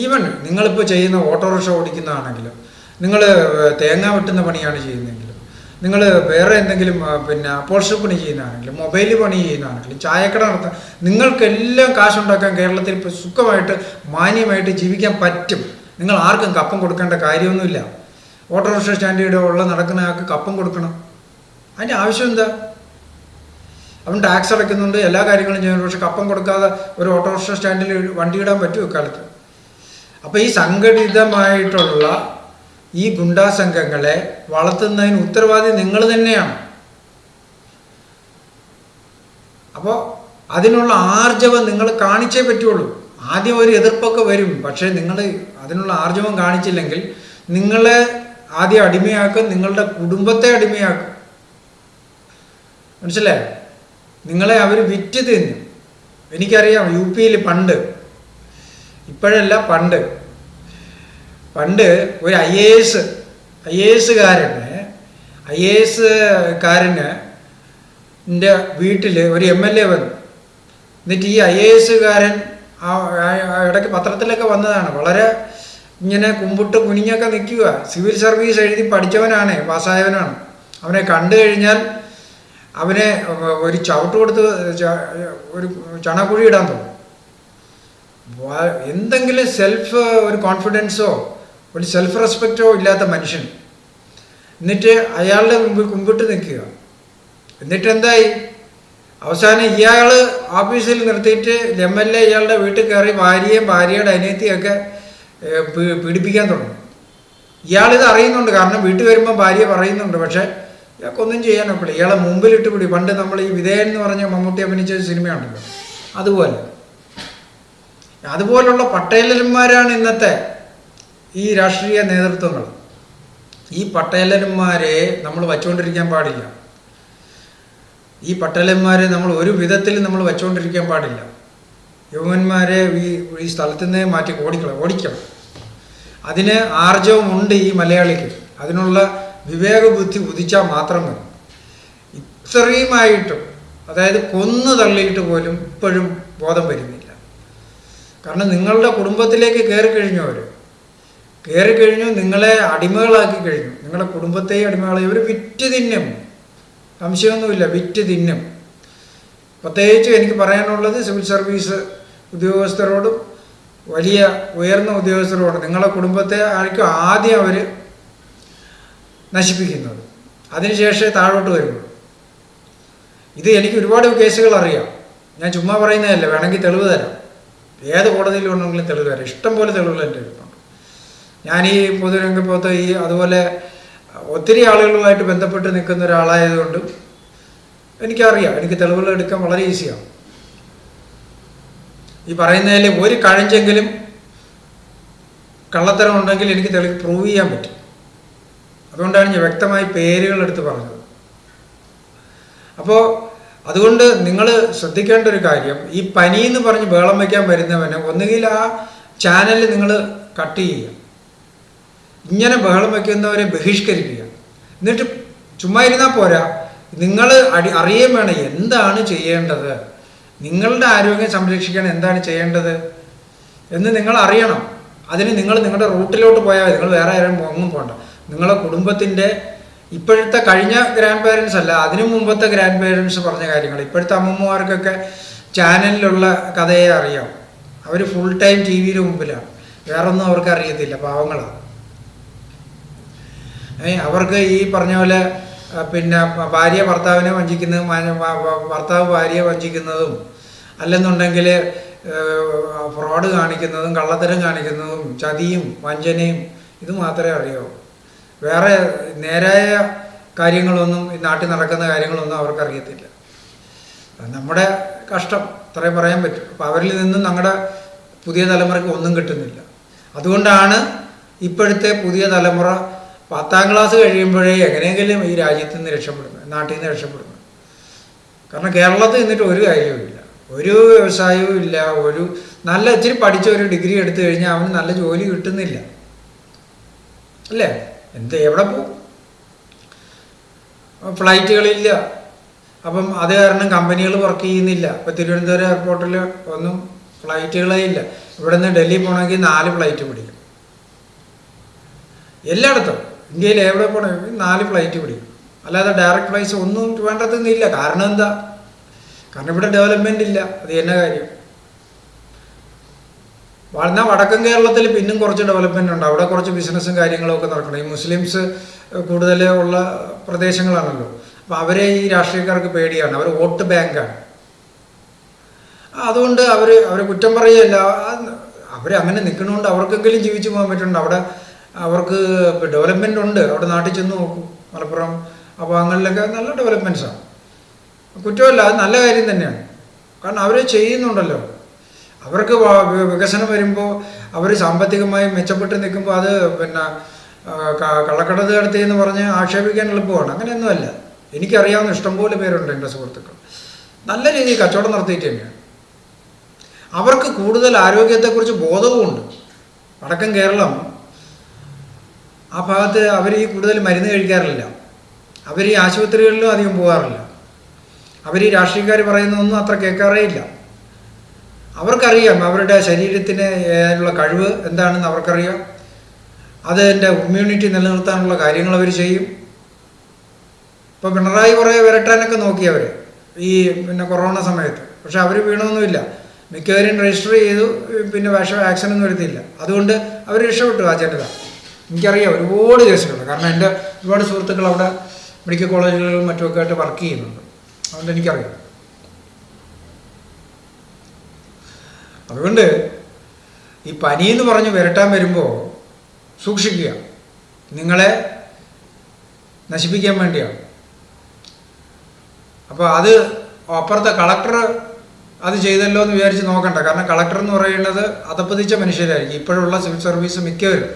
ഈവൻ നിങ്ങളിപ്പോൾ ചെയ്യുന്ന ഓട്ടോറിക്ഷ ഓടിക്കുന്നതാണെങ്കിലും, നിങ്ങൾ തേങ്ങ വെട്ടുന്ന പണിയാണ് ചെയ്യുന്നതെങ്കിലും, നിങ്ങൾ വേറെ എന്തെങ്കിലും പിന്നെ അപ്പോൾസ്റ്ററി പണി ചെയ്യുന്നതാണെങ്കിലും, മൊബൈൽ പണി ചെയ്യുന്നതാണെങ്കിലും, ചായക്കട നടത്താൻ, നിങ്ങൾക്കെല്ലാം കാശുണ്ടാക്കാൻ കേരളത്തിൽ ഇപ്പോൾ സുഖമായിട്ട് മാന്യമായിട്ട് ജീവിക്കാൻ പറ്റും. നിങ്ങൾ ആർക്കും കപ്പം കൊടുക്കേണ്ട കാര്യമൊന്നുമില്ല. ഓട്ടോറിക്ഷ സ്റ്റാൻഡിയുടെ ഉള്ള നടക്കുന്ന ആൾക്ക് കപ്പം കൊടുക്കണം, അതിൻ്റെ ആവശ്യം എന്താ? അവൻ ടാക്സ് അടയ്ക്കുന്നുണ്ട്, എല്ലാ കാര്യങ്ങളും ചെയ്യുന്നുണ്ട്. പക്ഷെ കപ്പം കൊടുക്കാതെ ഒരു ഓട്ടോറിക്ഷ സ്റ്റാൻഡിൽ വണ്ടി ഇടാൻ പറ്റുമോ ഇക്കാലത്ത്? അപ്പോൾ ഈ സംഘടിതമായിട്ടുള്ള ഈ ഗുണ്ടാ സംഘങ്ങളെ വളർത്തുന്നതിന് ഉത്തരവാദി നിങ്ങൾ തന്നെയാണ്. അപ്പോൾ അതിനുള്ള ആർജവം നിങ്ങൾ കാണിച്ചേ പറ്റുള്ളൂ. ആദ്യം ഒരു എതിർപ്പൊക്കെ വരും, പക്ഷേ നിങ്ങൾ അതിനുള്ള ആർജവം കാണിച്ചില്ലെങ്കിൽ നിങ്ങളെ ആദ്യം അടിമയാക്കും, നിങ്ങളുടെ കുടുംബത്തെ അടിമയാക്കും. മനസ്സിലായോ? നിങ്ങളെ അവർ വിറ്റ് തിന്നും. എനിക്കറിയാം, യു പിയിൽ പണ്ട്, ഇപ്പോഴല്ല, പണ്ട് ഒരു ഐ എ എസ്കാരന് വീട്ടിൽ ഒരു MLA വന്നു. എന്നിട്ട് ഈ IASകാരൻ ഇടയ്ക്ക് പത്രത്തിലൊക്കെ വന്നതാണ്, വളരെ ഇങ്ങനെ കുമ്പിട്ട് കുനിഞ്ഞൊക്കെ നിൽക്കുക. സിവിൽ സർവീസ് എഴുതി പഠിച്ചവനാണ്, പാസ്സായവനാണ്. അവനെ കണ്ടു കഴിഞ്ഞാൽ അവനെ ഒരു ചവിട്ട് കൊടുത്ത് ഒരു ചണക്കുഴി ഇടാൻ തോന്നും. എന്തെങ്കിലും ഒരു കോൺഫിഡൻസോ ഒരു സെൽഫ് റെസ്പെക്റ്റോ ഇല്ലാത്ത മനുഷ്യൻ. എന്നിട്ട് അയാളുടെ മുമ്പിൽ കുമ്പിട്ട് നിൽക്കുക. എന്നിട്ട് എന്തായി? അവസാനം ഇയാൾ ഓഫീസിൽ നിർത്തിയിട്ട് MLA ഇയാളുടെ വീട്ടിൽ കയറി ഭാര്യയും ഭാര്യയുടെ അനിയത്തിയൊക്കെ പീഡിപ്പിക്കാൻ തുടങ്ങും. ഇയാളിത് അറിയുന്നുണ്ട്, കാരണം വീട്ടിൽ വരുമ്പോൾ ഭാര്യ പറയുന്നുണ്ട്. പക്ഷേ ഇയാൾക്കൊന്നും ചെയ്യാനൊക്കില്ല. ഇയാളെ മുമ്പിലിട്ട് പിടി. പണ്ട് നമ്മൾ ഈ വിധേയൻ എന്ന് പറഞ്ഞ മമ്മൂട്ടി അഭിനയിച്ച സിനിമയുണ്ടല്ലോ, അതുപോലുള്ള പട്ടേലന്മാരാണ് ഇന്നത്തെ ഈ രാഷ്ട്രീയ നേതൃത്വങ്ങൾ. ഈ പട്ടേലന്മാരെ നമ്മൾ വച്ചുകൊണ്ടിരിക്കാൻ പാടില്ല. ഈ പട്ടേലന്മാരെ നമ്മൾ ഒരു വിധത്തിൽ നമ്മൾ വച്ചുകൊണ്ടിരിക്കാൻ പാടില്ല. യൗവന്മാരെ ഈ സ്ഥലത്തു നിന്ന് മാറ്റി ഓടിക്കണം. അതിന് ആർജവമുണ്ട് ഈ മലയാളിക്ക്. അതിനുള്ള വിവേക ബുദ്ധി ഉദിച്ചാൽ മാത്രം മതി. ഇത്രയുമായിട്ടും, അതായത് കൊന്നു തള്ളിയിട്ട് പോലും ഇപ്പോഴും ബോധം വരുന്നില്ല. കാരണം നിങ്ങളുടെ കുടുംബത്തിലേക്ക് കയറിക്കഴിഞ്ഞു, നിങ്ങളെ അടിമകളാക്കി കഴിഞ്ഞു. നിങ്ങളുടെ കുടുംബത്തെയും അടിമകളെ ഇവർ വിറ്റ് തിന്നും, സംശയമൊന്നുമില്ല, വിറ്റ് തിന്നും. പ്രത്യേകിച്ച് എനിക്ക് പറയാനുള്ളത് സിവിൽ സർവീസ് ഉദ്യോഗസ്ഥരോടും വലിയ ഉയർന്ന ഉദ്യോഗസ്ഥരോടും. നിങ്ങളുടെ കുടുംബത്തെ ആയിരിക്കും ആദ്യം അവർ നശിപ്പിക്കുന്നത്, അതിനുശേഷമേ താഴോട്ട് വരുള്ളൂ. ഇത് എനിക്ക് ഒരുപാട് കേസുകൾ അറിയാം. ഞാൻ ചുമ്മാ പറയുന്നതല്ല, വേണമെങ്കിൽ തെളിവ് തരാം. ഏത് കോടതിയിൽ വേണമെങ്കിലും തെളിവ് തരാം. ഇഷ്ടം പോലെ തെളിവുകൾ എൻ്റെ അടുത്തുണ്ട്. ഞാൻ ഈ പൊതുരംഗത്ത് അതുപോലെ ഒത്തിരി ആളുകളുമായിട്ട് ബന്ധപ്പെട്ട് നിൽക്കുന്ന ഒരാളായതുകൊണ്ട് എനിക്കറിയാം. എനിക്ക് തെളിവുകൾ എടുക്കാൻ വളരെ ഈസിയാണ്. ഈ പറയുന്നതിൽ ഒരു കഴഞ്ചെങ്കിലും കള്ളത്തരം ഉണ്ടെങ്കിൽ എനിക്ക് പ്രൂവ് ചെയ്യാൻ പറ്റും. അതുകൊണ്ടാണ് ഞാൻ വ്യക്തമായി പേരുകൾ എടുത്ത് പറഞ്ഞത്. അപ്പോൾ അതുകൊണ്ട് നിങ്ങൾ ശ്രദ്ധിക്കേണ്ട ഒരു കാര്യം, ഈ പനി എന്ന് പറഞ്ഞ് ബഹളം വയ്ക്കാൻ വരുന്നവനെ ഒന്നുകിൽ ആ ചാനൽ നിങ്ങൾ കട്ട് ചെയ്യുക, ഇങ്ങനെ ബഹളം വയ്ക്കുന്നവരെ ബഹിഷ്കരിക്കുക. എന്നിട്ട് ചുമ്മാ ഇരുന്നാൽ പോരാ, നിങ്ങൾ അറിയാൻ വേണം എന്താണ് ചെയ്യേണ്ടത്, നിങ്ങളുടെ ആരോഗ്യം സംരക്ഷിക്കാൻ എന്താണ് ചെയ്യേണ്ടത് എന്ന് നിങ്ങൾ അറിയണം. അതിന് നിങ്ങളുടെ റൂട്ടിലോട്ട് പോയാൽ നിങ്ങൾ വേറെ ആരും ഒന്നും പോകണ്ട. നിങ്ങളുടെ കുടുംബത്തിൻ്റെ ഇപ്പോഴത്തെ കഴിഞ്ഞ ഗ്രാൻഡ് പേരൻസ് അല്ല, അതിനു മുമ്പത്തെ ഗ്രാൻഡ് പേരൻസ് പറഞ്ഞ കാര്യങ്ങൾ. ഇപ്പോഴത്തെ അമ്മമ്മമാർക്കൊക്കെ ചാനലിലുള്ള കഥയെ അറിയാം. അവർ ഫുൾ ടൈം TV മുമ്പിലാണ്, വേറൊന്നും അവർക്ക് അറിയത്തില്ല, പാവങ്ങളാണ്. അവർക്ക് ഈ പറഞ്ഞ പോലെ പിന്നെ ഭാര്യ ഭർത്താവിനെ വഞ്ചിക്കുന്നതും ഭർത്താവ് ഭാര്യയെ വഞ്ചിക്കുന്നതും അല്ലെന്നുണ്ടെങ്കിൽ ഫ്രോഡ് കാണിക്കുന്നതും കള്ളത്തരം കാണിക്കുന്നതും ചതിയും വഞ്ചനയും ഇത് മാത്രമേ അറിയാവൂ. വേറെ നേരായ കാര്യങ്ങളൊന്നും ഈ നാട്ടിൽ നടക്കുന്ന കാര്യങ്ങളൊന്നും അവർക്കറിയത്തില്ല. നമ്മുടെ കഷ്ടം അത്രയും പറയാൻ പറ്റും. അപ്പോൾ അവരിൽ നിന്നും ഞങ്ങളുടെ പുതിയ തലമുറയ്ക്ക് ഒന്നും കിട്ടുന്നില്ല. അതുകൊണ്ടാണ് ഇപ്പോഴത്തെ പുതിയ തലമുറ 10ാം ക്ലാസ് കഴിയുമ്പോഴേ എങ്ങനെയെങ്കിലും ഈ രാജ്യത്ത് നിന്ന് രക്ഷപ്പെടുന്നത്, നാട്ടിൽ നിന്ന് രക്ഷപ്പെടുന്നത്. കാരണം കേരളത്തിൽ നിന്നിട്ട് ഒരു കാര്യവുമില്ല, ഒരു വ്യവസായവും ഇല്ല. ഒരു നല്ല ഇച്ചിരി പഠിച്ച ഒരു ഡിഗ്രി എടുത്തു കഴിഞ്ഞാൽ അവന് നല്ല ജോലി കിട്ടുന്നില്ല, അല്ലേ? എവിടെ പോകും? ഫ്ലൈറ്റുകളില്ല. അപ്പം അത് കാരണം കമ്പനികൾ വർക്ക് ചെയ്യുന്നില്ല. ഇപ്പം തിരുവനന്തപുരം എയർപോർട്ടിൽ ഒന്നും ഫ്ലൈറ്റുകളേ ഇല്ല. ഇവിടെ നിന്ന് ഡൽഹി പോകണമെങ്കിൽ 4 ഫ്ലൈറ്റ് പിടിക്കും. എല്ലായിടത്തും ഇന്ത്യയിൽ എവിടെ പോകണമെങ്കിൽ 4 ഫ്ലൈറ്റ് പിടിക്കും. അല്ലാതെ ഡയറക്റ്റ് ഫ്ലൈറ്റ്സ് ഒന്നും വേണ്ടതൊന്നുമില്ല. കാരണം എന്താ? കാരണം ഇവിടെ ഡെവലപ്മെൻ്റ് ഇല്ല. അത് തന്നെ കാര്യം. എന്നാൽ വടക്കൻ കേരളത്തിൽ പിന്നും കുറച്ച് ഡെവലപ്മെൻ്റ് ഉണ്ട്. അവിടെ കുറച്ച് ബിസിനസ്സും കാര്യങ്ങളും ഒക്കെ നടക്കണം. ഈ മുസ്ലിംസ് കൂടുതൽ ഉള്ള പ്രദേശങ്ങളാണല്ലോ. അപ്പോൾ അവരെ ഈ രാഷ്ട്രീയക്കാർക്ക് പേടിയാണ്. അവർ വോട്ട് ബാങ്കാണ്. അതുകൊണ്ട് അവരെ കുറ്റം പറയുകയല്ല. അവരങ്ങനെ നിൽക്കണോണ്ട് അവർക്കെങ്കിലും ജീവിച്ചു പോകാൻ പറ്റുന്നുണ്ട്. അവിടെ അവർക്ക് ഡെവലപ്മെൻ്റ് ഉണ്ട്. അവിടെ നാട്ടിൽ ചെന്ന് നോക്കും, മലപ്പുറം ആ ഭാഗങ്ങളിലൊക്കെ നല്ല ഡെവലപ്മെൻറ്റ്സാണ്. കുറ്റമല്ല, അത് നല്ല കാര്യം തന്നെയാണ്. കാരണം അവർ ചെയ്യുന്നുണ്ടല്ലോ. അവർക്ക് വികസനം വരുമ്പോൾ അവർ സാമ്പത്തികമായി മെച്ചപ്പെട്ട് നിൽക്കുമ്പോൾ അത് പിന്നെ കള്ളക്കടത്ത് നടത്തി എന്ന് പറഞ്ഞ് ആക്ഷേപിക്കാൻ എളുപ്പമാണ്. അങ്ങനെയൊന്നുമല്ല. എനിക്കറിയാവുന്ന ഇഷ്ടംപോലെ പേരുണ്ട് എൻ്റെ സുഹൃത്തുക്കൾ. നല്ല രീതിയിൽ കച്ചവടം നടത്തിയിട്ട് തന്നെയാണ്. അവർക്ക് കൂടുതൽ ആരോഗ്യത്തെക്കുറിച്ച് ബോധവുമുണ്ട്. വടക്കൻ കേരളം ആ ഭാഗത്ത് അവർ ഈ കൂടുതൽ മരുന്ന് കഴിക്കാറില്ല. അവർ ഈ ആശുപത്രികളിലും അധികം പോകാറില്ല. അവർ ഈ രാഷ്ട്രീയക്കാർ പറയുന്നതൊന്നും അത്ര കേൾക്കാറേ ഇല്ല. അവർക്കറിയാം അവരുടെ ശരീരത്തിന് അതിനുള്ള കഴിവ് എന്താണെന്ന് അവർക്കറിയാം. അതിൻ്റെ ഇമ്മ്യൂണിറ്റി നിലനിർത്താനുള്ള കാര്യങ്ങൾ അവർ ചെയ്യും. ഇപ്പോൾ പിണറായി കുറേ വിരട്ടാനൊക്കെ നോക്കി അവർ ഈ കൊറോണ സമയത്ത്. പക്ഷെ അവർ വീണൊന്നുമില്ല. മിക്കവരും രജിസ്റ്റർ ചെയ്തു, പിന്നെ വാക്സിനൊന്നും എടുത്തില്ല. അതുകൊണ്ട് അവർ രക്ഷപ്പെട്ടു ആ ജനത. എനിക്കറിയാം ഒരുപാട് കേസുകളുണ്ട്. കാരണം എൻ്റെ ഒരുപാട് സുഹൃത്തുക്കൾ അവിടെ മെഡിക്കൽ കോളേജുകളിലും മറ്റുമൊക്കെ ആയിട്ട് വർക്ക് ചെയ്യുന്നുണ്ട്. അതുകൊണ്ട് എനിക്കറിയാം. അതുകൊണ്ട് ഈ പനി എന്ന് പറഞ്ഞ് വിരട്ടാൻ വരുമ്പോൾ സൂക്ഷിക്കുക. നിങ്ങളെ നശിപ്പിക്കാൻ വേണ്ടിയാണ്. അപ്പോൾ അത് അപ്പുറത്തെ കളക്ടർ അത് ചെയ്തല്ലോ എന്ന് വിചാരിച്ച് നോക്കണ്ട. കാരണം കളക്ടർ എന്ന് പറയുന്നത് അതപ്പതിച്ച മനുഷ്യരായിരിക്കും. ഇപ്പോഴുള്ള സിവിൽ സർവീസ് മിക്കവരും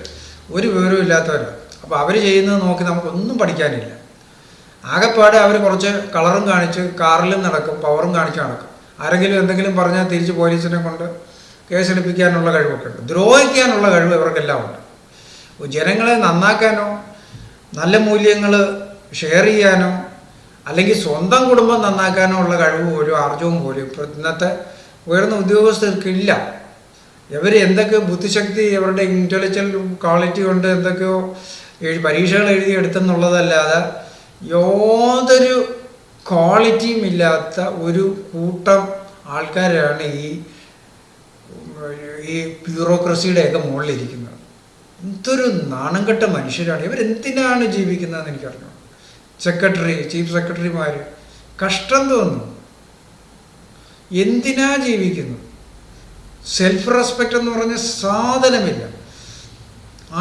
ഒരു വിവരവും ഇല്ലാത്തവരാണ്. അപ്പോൾ അവർ ചെയ്യുന്നത് നോക്കി നമുക്കൊന്നും പഠിക്കാനില്ല. ആകെപ്പാടെ അവർ കുറച്ച് കളറും കാണിച്ച് കാറിലും നടക്കും, പവറും കാണിച്ച് നടക്കും. ആരെങ്കിലും എന്തെങ്കിലും പറഞ്ഞാൽ തിരിച്ച് പോലീസിനെ കൊണ്ട് കേസെടുപ്പിക്കാനുള്ള കഴിവൊക്കെ ഉണ്ട്. ദ്രോഹിക്കാനുള്ള കഴിവ് ഇവർക്കെല്ലാം ഉണ്ട്. ജനങ്ങളെ നന്നാക്കാനോ നല്ല മൂല്യങ്ങൾ ഷെയർ ചെയ്യാനോ അല്ലെങ്കിൽ സ്വന്തം കുടുംബം നന്നാക്കാനോ ഉള്ള കഴിവ് പോലും ആർജവും പോലും ഇപ്പോൾ ഇന്നത്തെ ഉയർന്ന ഉദ്യോഗസ്ഥർക്കില്ല. ഇവർ എന്തൊക്കെ ബുദ്ധിശക്തി അവരുടെ ഇൻ്റലക്ച്വൽ ക്വാളിറ്റി കൊണ്ട് എന്തൊക്കെയോ പരീക്ഷകൾ എഴുതിയെടുത്തെന്നുള്ളതല്ലാതെ യാതൊരു ക്വാളിറ്റിയും ഇല്ലാത്ത ഒരു കൂട്ടം ആൾക്കാരാണ് ഈ ബ്യൂറോക്രസിയുടെയൊക്കെ മുകളിലിരിക്കുന്നത്. എന്തൊരു നാണം കെട്ട മനുഷ്യരാണ് ഇവരെന്തിനാണ് ജീവിക്കുന്നതെന്ന് എനിക്കറിഞ്ഞു. സെക്രട്ടറി, ചീഫ് സെക്രട്ടറിമാർ കഷ്ടം തോന്നുന്നു. എന്തിനാ ജീവിക്കുന്നു? സെൽഫ് റെസ്പെക്റ്റ് എന്ന് പറഞ്ഞ സാധനമില്ല.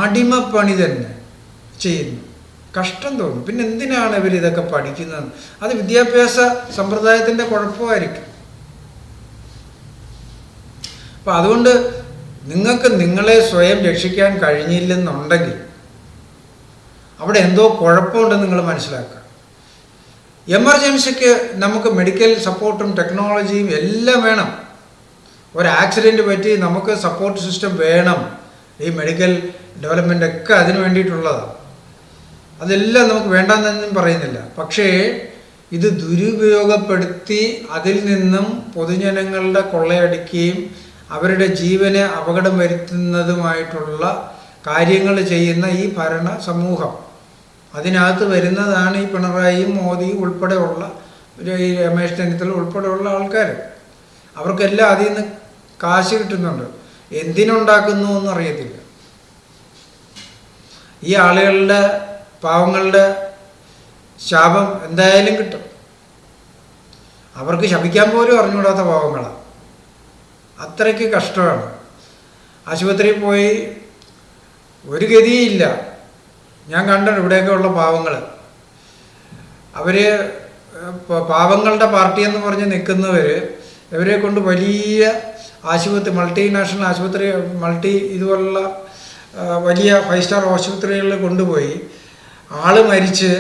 അടിമപ്പണി തന്നെ ചെയ്യുന്നു. കഷ്ടം തോന്നും. പിന്നെ എന്തിനാണ് ഇവർ ഇതൊക്കെ പഠിക്കുന്നത്? അത് വിദ്യാഭ്യാസ സമ്പ്രദായത്തിൻ്റെ കുഴപ്പമായിരിക്കും. അപ്പം അതുകൊണ്ട് നിങ്ങൾക്ക് നിങ്ങളെ സ്വയം രക്ഷിക്കാൻ കഴിഞ്ഞില്ലെന്നുണ്ടെങ്കിൽ അവിടെ എന്തോ കുഴപ്പമുണ്ടെന്ന് നിങ്ങൾ മനസ്സിലാക്കുക. എമർജൻസിക്ക് നമുക്ക് മെഡിക്കൽ സപ്പോർട്ടും ടെക്നോളജിയും എല്ലാം വേണം. ഒരു ആക്സിഡൻറ്റ് പറ്റി നമുക്ക് സപ്പോർട്ട് സിസ്റ്റം വേണം. ഈ മെഡിക്കൽ ഡെവലപ്മെൻ്റ് ഒക്കെ അതിന് വേണ്ടിയിട്ടുള്ളതാണ്. അതെല്ലാം നമുക്ക് വേണ്ടെന്നൊന്നും പറയുന്നില്ല. പക്ഷേ ഇത് ദുരുപയോഗപ്പെടുത്തി അതിൽ നിന്നും പൊതുജനങ്ങളുടെ കൊള്ളയടിക്കുകയും അവരുടെ ജീവന് അപകടം വരുത്തുന്നതുമായിട്ടുള്ള കാര്യങ്ങൾ ചെയ്യുന്ന ഈ ഭരണ സമൂഹം, അതിനകത്ത് വരുന്നതാണ് ഈ പിണറായിയും മോദിയും ഉൾപ്പെടെയുള്ള ഈ രമേശ് ചെന്നിത്തല ഉൾപ്പെടെയുള്ള ആൾക്കാർ. അവർക്കെല്ലാം അതിൽ നിന്ന് കാശ് കിട്ടുന്നുണ്ട്. എന്തിനുണ്ടാക്കുന്നു എന്നറിയത്തില്ല. ഈ ആളുകളുടെ പാവങ്ങളുടെ ശാപം എന്തായാലും കിട്ടും. അവർക്ക് ശപിക്കാൻ പോലും അറിഞ്ഞുകൂടാത്ത പാവങ്ങളാണ്. അത്രയ്ക്ക് കഷ്ടമാണ്. ആശുപത്രിയിൽ പോയി ഒരു ഗതിയില്ല. ഞാൻ കണ്ടു ഇവിടെയൊക്കെ ഉള്ള പാവങ്ങൾ. അവർ പാവങ്ങളുടെ പാർട്ടി എന്ന് പറഞ്ഞ് നിൽക്കുന്നവർ ഇവരെ കൊണ്ട് വലിയ ആശുപത്രി, മൾട്ടിനാഷണൽ ആശുപത്രി, ഇതുപോലുള്ള വലിയ 5 സ്റ്റാർ ആശുപത്രികളിൽ കൊണ്ടുപോയി ആൾ മരിച്ച്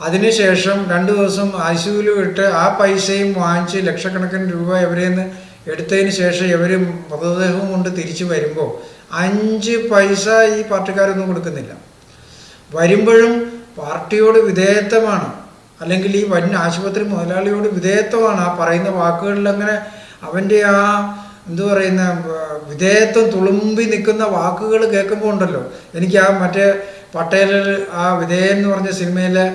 അതിനുശേഷം 2 ദിവസം ICUവിൽ വിട്ട് ആ പൈസയും വാങ്ങിച്ച് ലക്ഷക്കണക്കിന് രൂപ ഇവരിൽ നിന്ന് എടുത്തതിന് ശേഷം ഇവർ മൃതദേഹവും കൊണ്ട് തിരിച്ചു വരുമ്പോൾ 5 പൈസ ഈ പാർട്ടിക്കാരൊന്നും കൊടുക്കുന്നില്ല. വരുമ്പോഴും പാർട്ടിയോട് വിധേയത്വമാണ്, അല്ലെങ്കിൽ ഈ വൻ ആശുപത്രി മുതലാളിയോട് വിധേയത്വമാണ്. ആ പറയുന്ന വാക്കുകളിൽ അങ്ങനെ അവൻ്റെ ആ പറയുന്ന വിധേയത്വം തുളുമ്പി നിൽക്കുന്ന വാക്കുകൾ കേൾക്കുമ്പോൾ ഉണ്ടല്ലോ, എനിക്ക് ആ മറ്റേ പട്ടേലിൽ ആ വിധേയൻ എന്ന് പറഞ്ഞ സിനിമയിലെ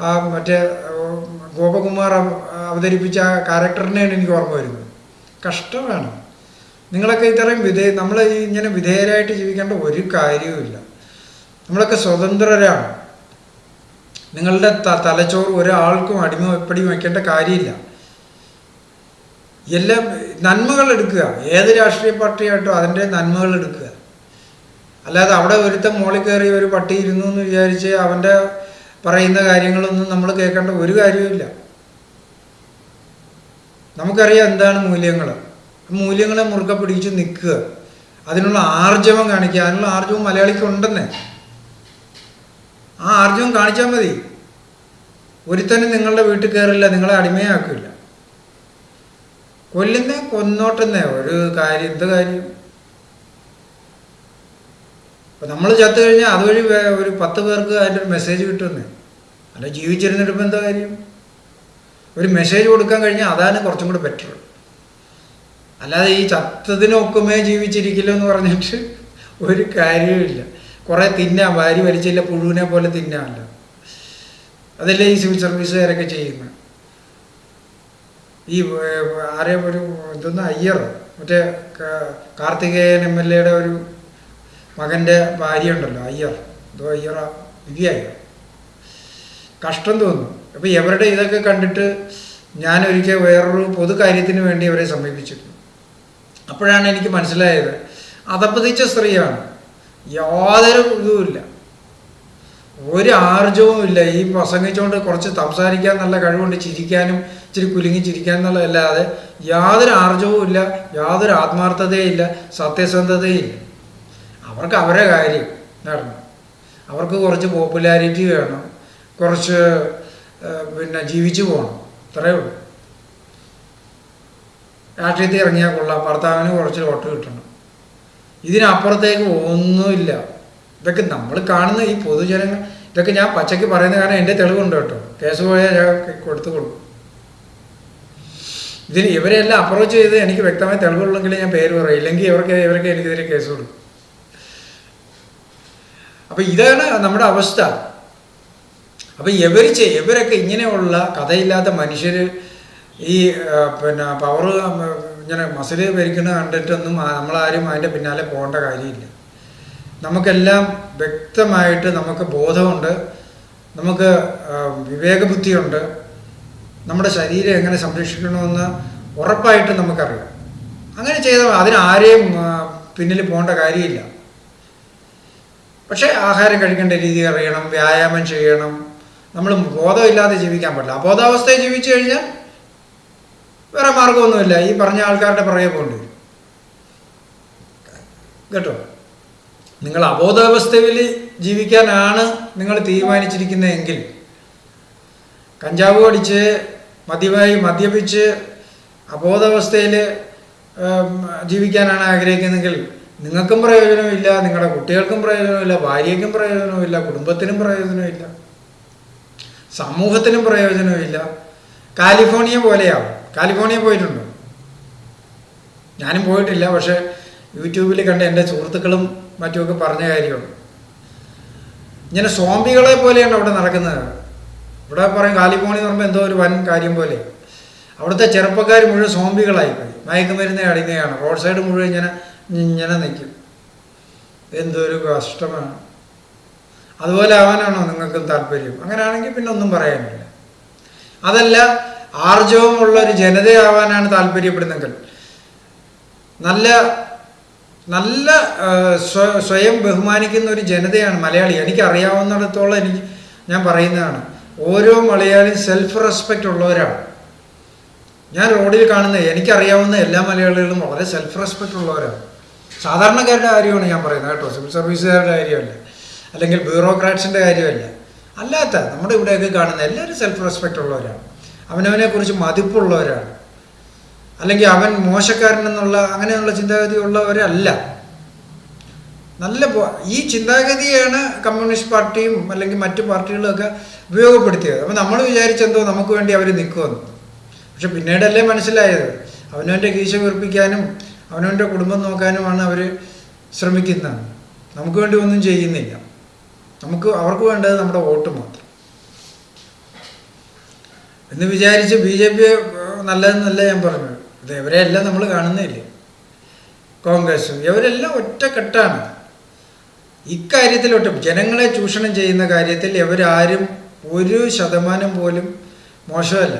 ആ മറ്റേ ഗോപകുമാർ അവതരിപ്പിച്ച ആ ക്യാരക്ടറിനെയാണ് എനിക്ക് ഓർമ്മ വരുന്നത്. കഷ്ടമാണ്. നിങ്ങളൊക്കെ ഇത്രയും നമ്മൾ ഇങ്ങനെ വിധേയരായിട്ട് ജീവിക്കേണ്ട ഒരു കാര്യവുമില്ല. നമ്മളൊക്കെ സ്വതന്ത്രരാണ്. നിങ്ങളുടെ തലച്ചോറ് ഒരാൾക്കും എപ്പടി വയ്ക്കേണ്ട കാര്യമില്ല. എല്ലാം നന്മകൾ എടുക്കുക. ഏത് രാഷ്ട്രീയ പാർട്ടിയായിട്ടോ അതിൻ്റെ നന്മകൾ എടുക്കുക. അല്ലാതെ അവിടെ ഒരുത്തൻ മോളിൽ കയറി ഒരു പട്ടി ഇരുന്നു എന്ന് വിചാരിച്ച് അവൻ്റെ പറയുന്ന കാര്യങ്ങളൊന്നും നമ്മൾ കേൾക്കേണ്ട ഒരു കാര്യവുമില്ല. നമുക്കറിയാം എന്താണ് മൂല്യങ്ങൾ. മൂല്യങ്ങളെ മുറുകെ പിടിച്ച് നിൽക്കുക, അതിനുള്ള ആർജവം കാണിക്കുക. അതിനുള്ള ആർജവം മലയാളിക്ക് ഉണ്ടെന്നേ. ആ ആർജവം കാണിച്ചാൽ മതി. ഒരുത്തനും നിങ്ങളുടെ വീട്ടിൽ കയറില്ല, നിങ്ങളെ അടിമയാക്കില്ല. കൊല്ലുന്നേ കൊന്നോട്ടെന്നേ, ഒരു കാര്യം. എന്ത് കാര്യം? അപ്പം നമ്മൾ ചത്തു കഴിഞ്ഞാൽ അതുവഴി ഒരു 10 പേർക്ക് അതിൻ്റെ ഒരു മെസ്സേജ് കിട്ടുമെന്നേ. അല്ല ജീവിച്ചിരുന്നിട്ടിപ്പോൾ എന്താ കാര്യം? ഒരു മെസ്സേജ് കൊടുക്കാൻ കഴിഞ്ഞാൽ അതാണ് കുറച്ചും കൂടി ബെറ്റർ. അല്ലാതെ ഈ ചത്തതിനൊക്കുമേ ജീവിച്ചിരിക്കില്ല എന്ന് പറഞ്ഞിട്ട് ഒരു കാര്യവുമില്ല. കുറേ തിന്നാം, വാരി വലിച്ചില്ല പുഴുവിനെ പോലെ തിന്നാമല്ല. അതല്ലേ ഈ സിവിൽ സർവീസുകാരൊക്കെ ചെയ്യുന്നത്. ഈ അയ്യർ, മറ്റേ കാർത്തികേയൻ MLA ഒരു മകൻ്റെ ഭാര്യ ഉണ്ടല്ലോ, അയ്യർ. എന്തോ അയ്യറ വിധിയായി കഷ്ടം തോന്നും. അപ്പോൾ ഇവരുടെ ഇതൊക്കെ കണ്ടിട്ട് ഞാനൊരിക്കൽ വേറൊരു പൊതു കാര്യത്തിന് വേണ്ടി അവരെ സമീപിച്ചിരുന്നു. അപ്പോഴാണ് എനിക്ക് മനസ്സിലായത് അധപ്പതിച്ച സ്ത്രീയാണ്, യാതൊരു ഇതുമില്ല, ഒരു ആർജവും ഇല്ല. ഈ പ്രസംഗിച്ചുകൊണ്ട് കുറച്ച് സംസാരിക്കാൻ നല്ല കഴിവുണ്ട്, ചിരിക്കാനും ഇച്ചിരി കുലുങ്ങി ചിരിക്കാൻ എന്നുള്ളതല്ലാതെ യാതൊരു ആർജവും ഇല്ല, യാതൊരു ആത്മാർത്ഥതയില്ല, സത്യസന്ധതയില്ല. അവർക്ക് അവരെ കാര്യം നടന്നു, അവർക്ക് കുറച്ച് പോപ്പുലാരിറ്റി വേണം, കുറച്ച് ജീവിച്ചു പോകണം, ഇത്രയേ ഉള്ളൂ. രാഷ്ട്രീയത്തിൽ ഇറങ്ങിയാൽ കൊള്ളാം, ഭർത്താവിന് കുറച്ച് വോട്ട് കിട്ടണം, ഇതിനപ്പുറത്തേക്ക് ഒന്നുമില്ല. ഇതൊക്കെ നമ്മൾ കാണുന്ന ഈ പൊതുജനങ്ങൾ, ഇതൊക്കെ ഞാൻ പച്ചയ്ക്ക് പറയുന്ന കാരണം എൻ്റെ തെളിവുണ്ട് കേട്ടോ, കേസ് പോയാൽ ഞാൻ കൊടുത്തു കൊടുക്കും. ഇവരെല്ലാം അപ്രോച്ച് ചെയ്ത് എനിക്ക് വ്യക്തമായി തെളിവുള്ളെങ്കിൽ ഞാൻ പേര് പറയും, ഇല്ലെങ്കിൽ ഇവർക്ക് എനിക്കെതിരെ കേസ് കൊടുക്കും. അപ്പം ഇതാണ് നമ്മുടെ അവസ്ഥ. അപ്പം ഇവരൊക്കെ ഇങ്ങനെയുള്ള കഥയില്ലാത്ത മനുഷ്യർ ഈ പവർ ഇങ്ങനെ മസിൽ ഭരിക്കുന്നത് കണ്ടിട്ടൊന്നും നമ്മളാരും അതിൻ്റെ പിന്നാലെ പോകേണ്ട കാര്യമില്ല. നമുക്കെല്ലാം വ്യക്തമായിട്ട് നമുക്ക് ബോധമുണ്ട്, നമുക്ക് വിവേകബുദ്ധിയുണ്ട്, നമ്മുടെ ശരീരം എങ്ങനെ സംരക്ഷിക്കണമെന്ന് ഉറപ്പായിട്ട് നമുക്കറിയാം. അങ്ങനെ ചെയ്താൽ അതിനാരെയും പിന്നിൽ പോകേണ്ട കാര്യമില്ല. പക്ഷേ ആഹാരം കഴിക്കേണ്ട രീതി അറിയണം, വ്യായാമം ചെയ്യണം. നമ്മൾ ബോധമില്ലാതെ ജീവിക്കാൻ പറ്റില്ല. അബോധാവസ്ഥയിൽ ജീവിച്ചു കഴിഞ്ഞാൽ വേറെ മാർഗമൊന്നുമില്ല, ഈ പറഞ്ഞ ആൾക്കാരുടെ പുറകെ പോകേണ്ടി വരും കേട്ടോ. നിങ്ങൾ അബോധാവസ്ഥയിൽ ജീവിക്കാനാണ് നിങ്ങൾ തീരുമാനിച്ചിരിക്കുന്നതെങ്കിൽ, കഞ്ചാവ് അടിച്ച് മദ്യപിച്ച് അബോധാവസ്ഥയിൽ ജീവിക്കാനാണ് ആഗ്രഹിക്കുന്നതെങ്കിൽ നിങ്ങൾക്കും പ്രയോജനമില്ല, നിങ്ങളുടെ കുട്ടികൾക്കും പ്രയോജനമില്ല, ഭാര്യയ്ക്കും പ്രയോജനമില്ല, കുടുംബത്തിനും പ്രയോജനമില്ല, സമൂഹത്തിനും പ്രയോജനമില്ല. കാലിഫോർണിയ പോലെയാവും. കാലിഫോർണിയ പോയിട്ടുണ്ടോ? ഞാനും പോയിട്ടില്ല, പക്ഷെ യൂട്യൂബിൽ കണ്ട എൻ്റെ സുഹൃത്തുക്കളും മറ്റുമൊക്കെ പറഞ്ഞ കാര്യമാണ്. ഇങ്ങനെ സോംബികളെ പോലെയാണ് അവിടെ നടക്കുന്നത്. ഇവിടെ പറയും കാലിഫോർണിയ എന്ന് പറയുമ്പോൾ എന്തോ ഒരു വൻ കാര്യം പോലെ. അവിടുത്തെ ചെറുപ്പക്കാർ മുഴുവൻ സോംബികളായിപ്പോയി, മയക്കുമരുന്ന് അടിക്കുകയാണ്, റോഡ് സൈഡ് മുഴുവൻ ഇങ്ങനെ നിൽക്കും. എന്തൊരു കഷ്ടമാണ്. അതുപോലെ ആവാനാണോ നിങ്ങൾക്കും താല്പര്യം? അങ്ങനെയാണെങ്കിൽ പിന്നെ ഒന്നും പറയാനില്ല. അതല്ല, ആർജവമുള്ള ഒരു ജനതയാവാനാണ് താല്പര്യപ്പെടുന്നെങ്കിൽ, നല്ല നല്ല സ്വയം ബഹുമാനിക്കുന്ന ഒരു ജനതയാണ് മലയാളി. എനിക്കറിയാവുന്നിടത്തോളം ഞാൻ പറയുന്നതാണ്, ഓരോ മലയാളിയും സെൽഫ് റെസ്പെക്റ്റ് ഉള്ളവരാണ്. ഞാൻ റോഡിൽ കാണുന്ന എനിക്കറിയാവുന്ന എല്ലാ മലയാളികളും വളരെ സെൽഫ് റെസ്പെക്റ്റ് ഉള്ളവരാണ്. സാധാരണക്കാരുടെ കാര്യമാണ് ഞാൻ പറയുന്നത് കേട്ടോ, സിവിൽ സർവീസുകാരുടെ കാര്യമല്ല, അല്ലെങ്കിൽ ബ്യൂറോക്രാറ്റ്സിൻ്റെ കാര്യമല്ല. അല്ലാത്ത നമ്മുടെ ഇവിടെയൊക്കെ കാണുന്ന എല്ലാവരും സെൽഫ് റെസ്പെക്റ്റ് ഉള്ളവരാണ്, അവനവനെക്കുറിച്ച് മതിപ്പുള്ളവരാണ്. അല്ലെങ്കിൽ അവൻ മോശക്കാരനെന്നുള്ള അങ്ങനെയുള്ള ചിന്താഗതി ഉള്ളവരല്ല. ഈ ചിന്താഗതിയാണ് കമ്മ്യൂണിസ്റ്റ് പാർട്ടിയും അല്ലെങ്കിൽ മറ്റു പാർട്ടികളൊക്കെ ഉപയോഗപ്പെടുത്തിയത്. അപ്പം നമ്മൾ വിചാരിച്ചെന്തോ നമുക്ക് വേണ്ടി അവർ നിൽക്കുമെന്ന്. പക്ഷെ പിന്നീടല്ലേ മനസ്സിലായത് അവനവൻ്റെ കീശ വീർപ്പിക്കാനും അവനവൻ്റെ കുടുംബം നോക്കാനുമാണ് അവർ ശ്രമിക്കുന്നത്. നമുക്ക് വേണ്ടി ഒന്നും ചെയ്യുന്നില്ല. അവർക്ക് വേണ്ടത് നമ്മുടെ വോട്ട് മാത്രം എന്ന് വിചാരിച്ച് BJP നല്ലതെന്നല്ല ഞാൻ പറഞ്ഞത്. ഇവരെല്ലാം നമ്മൾ കാണുന്നില്ലേ, കോൺഗ്രസും ഇവരെല്ലാം ഒറ്റക്കെട്ടാണ് ഇക്കാര്യത്തിലൊട്ടും. ജനങ്ങളെ ചൂഷണം ചെയ്യുന്ന കാര്യത്തിൽ ഇവരാരും 1% പോലും മോശമല്ല.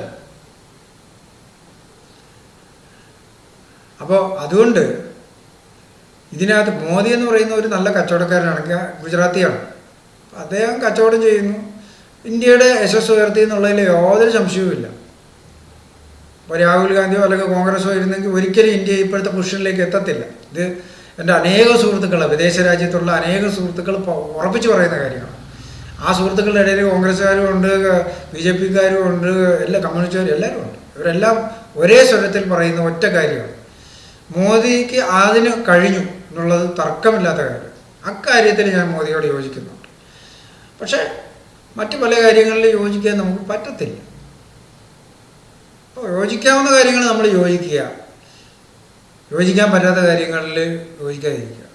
അപ്പോൾ അതുകൊണ്ട് ഇതിനകത്ത് മോദി എന്ന് പറയുന്ന ഒരു നല്ല കച്ചവടക്കാരനാണെങ്കിൽ ഗുജറാത്തിയാണ്. അദ്ദേഹം കച്ചവടം ചെയ്യുന്നു, ഇന്ത്യയുടെ യശസ് ഉയർത്തി എന്നുള്ളതിൽ യാതൊരു സംശയവുമില്ല. ഇപ്പോൾ രാഹുൽ ഗാന്ധിയോ അല്ലെങ്കിൽ കോൺഗ്രസോ ഇരുന്നെങ്കിൽ ഒരിക്കലും ഇന്ത്യ ഇപ്പോഴത്തെ പൊസിഷനിലേക്ക് എത്തത്തില്ല. ഇത് എൻ്റെ അനേക സുഹൃത്തുക്കൾ, വിദേശ രാജ്യത്തുള്ള അനേക സുഹൃത്തുക്കൾ ഉറപ്പിച്ച് പറയുന്ന കാര്യമാണ്. ആ സുഹൃത്തുക്കളുടെ ഇടയിൽ കോൺഗ്രസ്സുകാരും ഉണ്ട്, BJPക്കാരും ഉണ്ട്, എല്ലാ കമ്മ്യൂണിസ്റ്റുകാരും എല്ലാവരും ഉണ്ട്. ഇവരെല്ലാം ഒരേ സ്വരത്തിൽ പറയുന്ന ഒറ്റ കാര്യമാണ്, മോദിക്ക് അതിന് കഴിഞ്ഞു എന്നുള്ളത് തർക്കമില്ലാത്ത കാര്യം. അക്കാര്യത്തിൽ ഞാൻ മോദിയോട് യോജിക്കുന്നുണ്ട്. പക്ഷേ മറ്റു പല കാര്യങ്ങളിൽ യോജിക്കാൻ നമുക്ക് പറ്റത്തില്ല. അപ്പോൾ യോജിക്കാവുന്ന കാര്യങ്ങൾ നമ്മൾ യോജിക്കുക, യോജിക്കാൻ പറ്റാത്ത കാര്യങ്ങളിൽ യോജിക്കാതിരിക്കുക.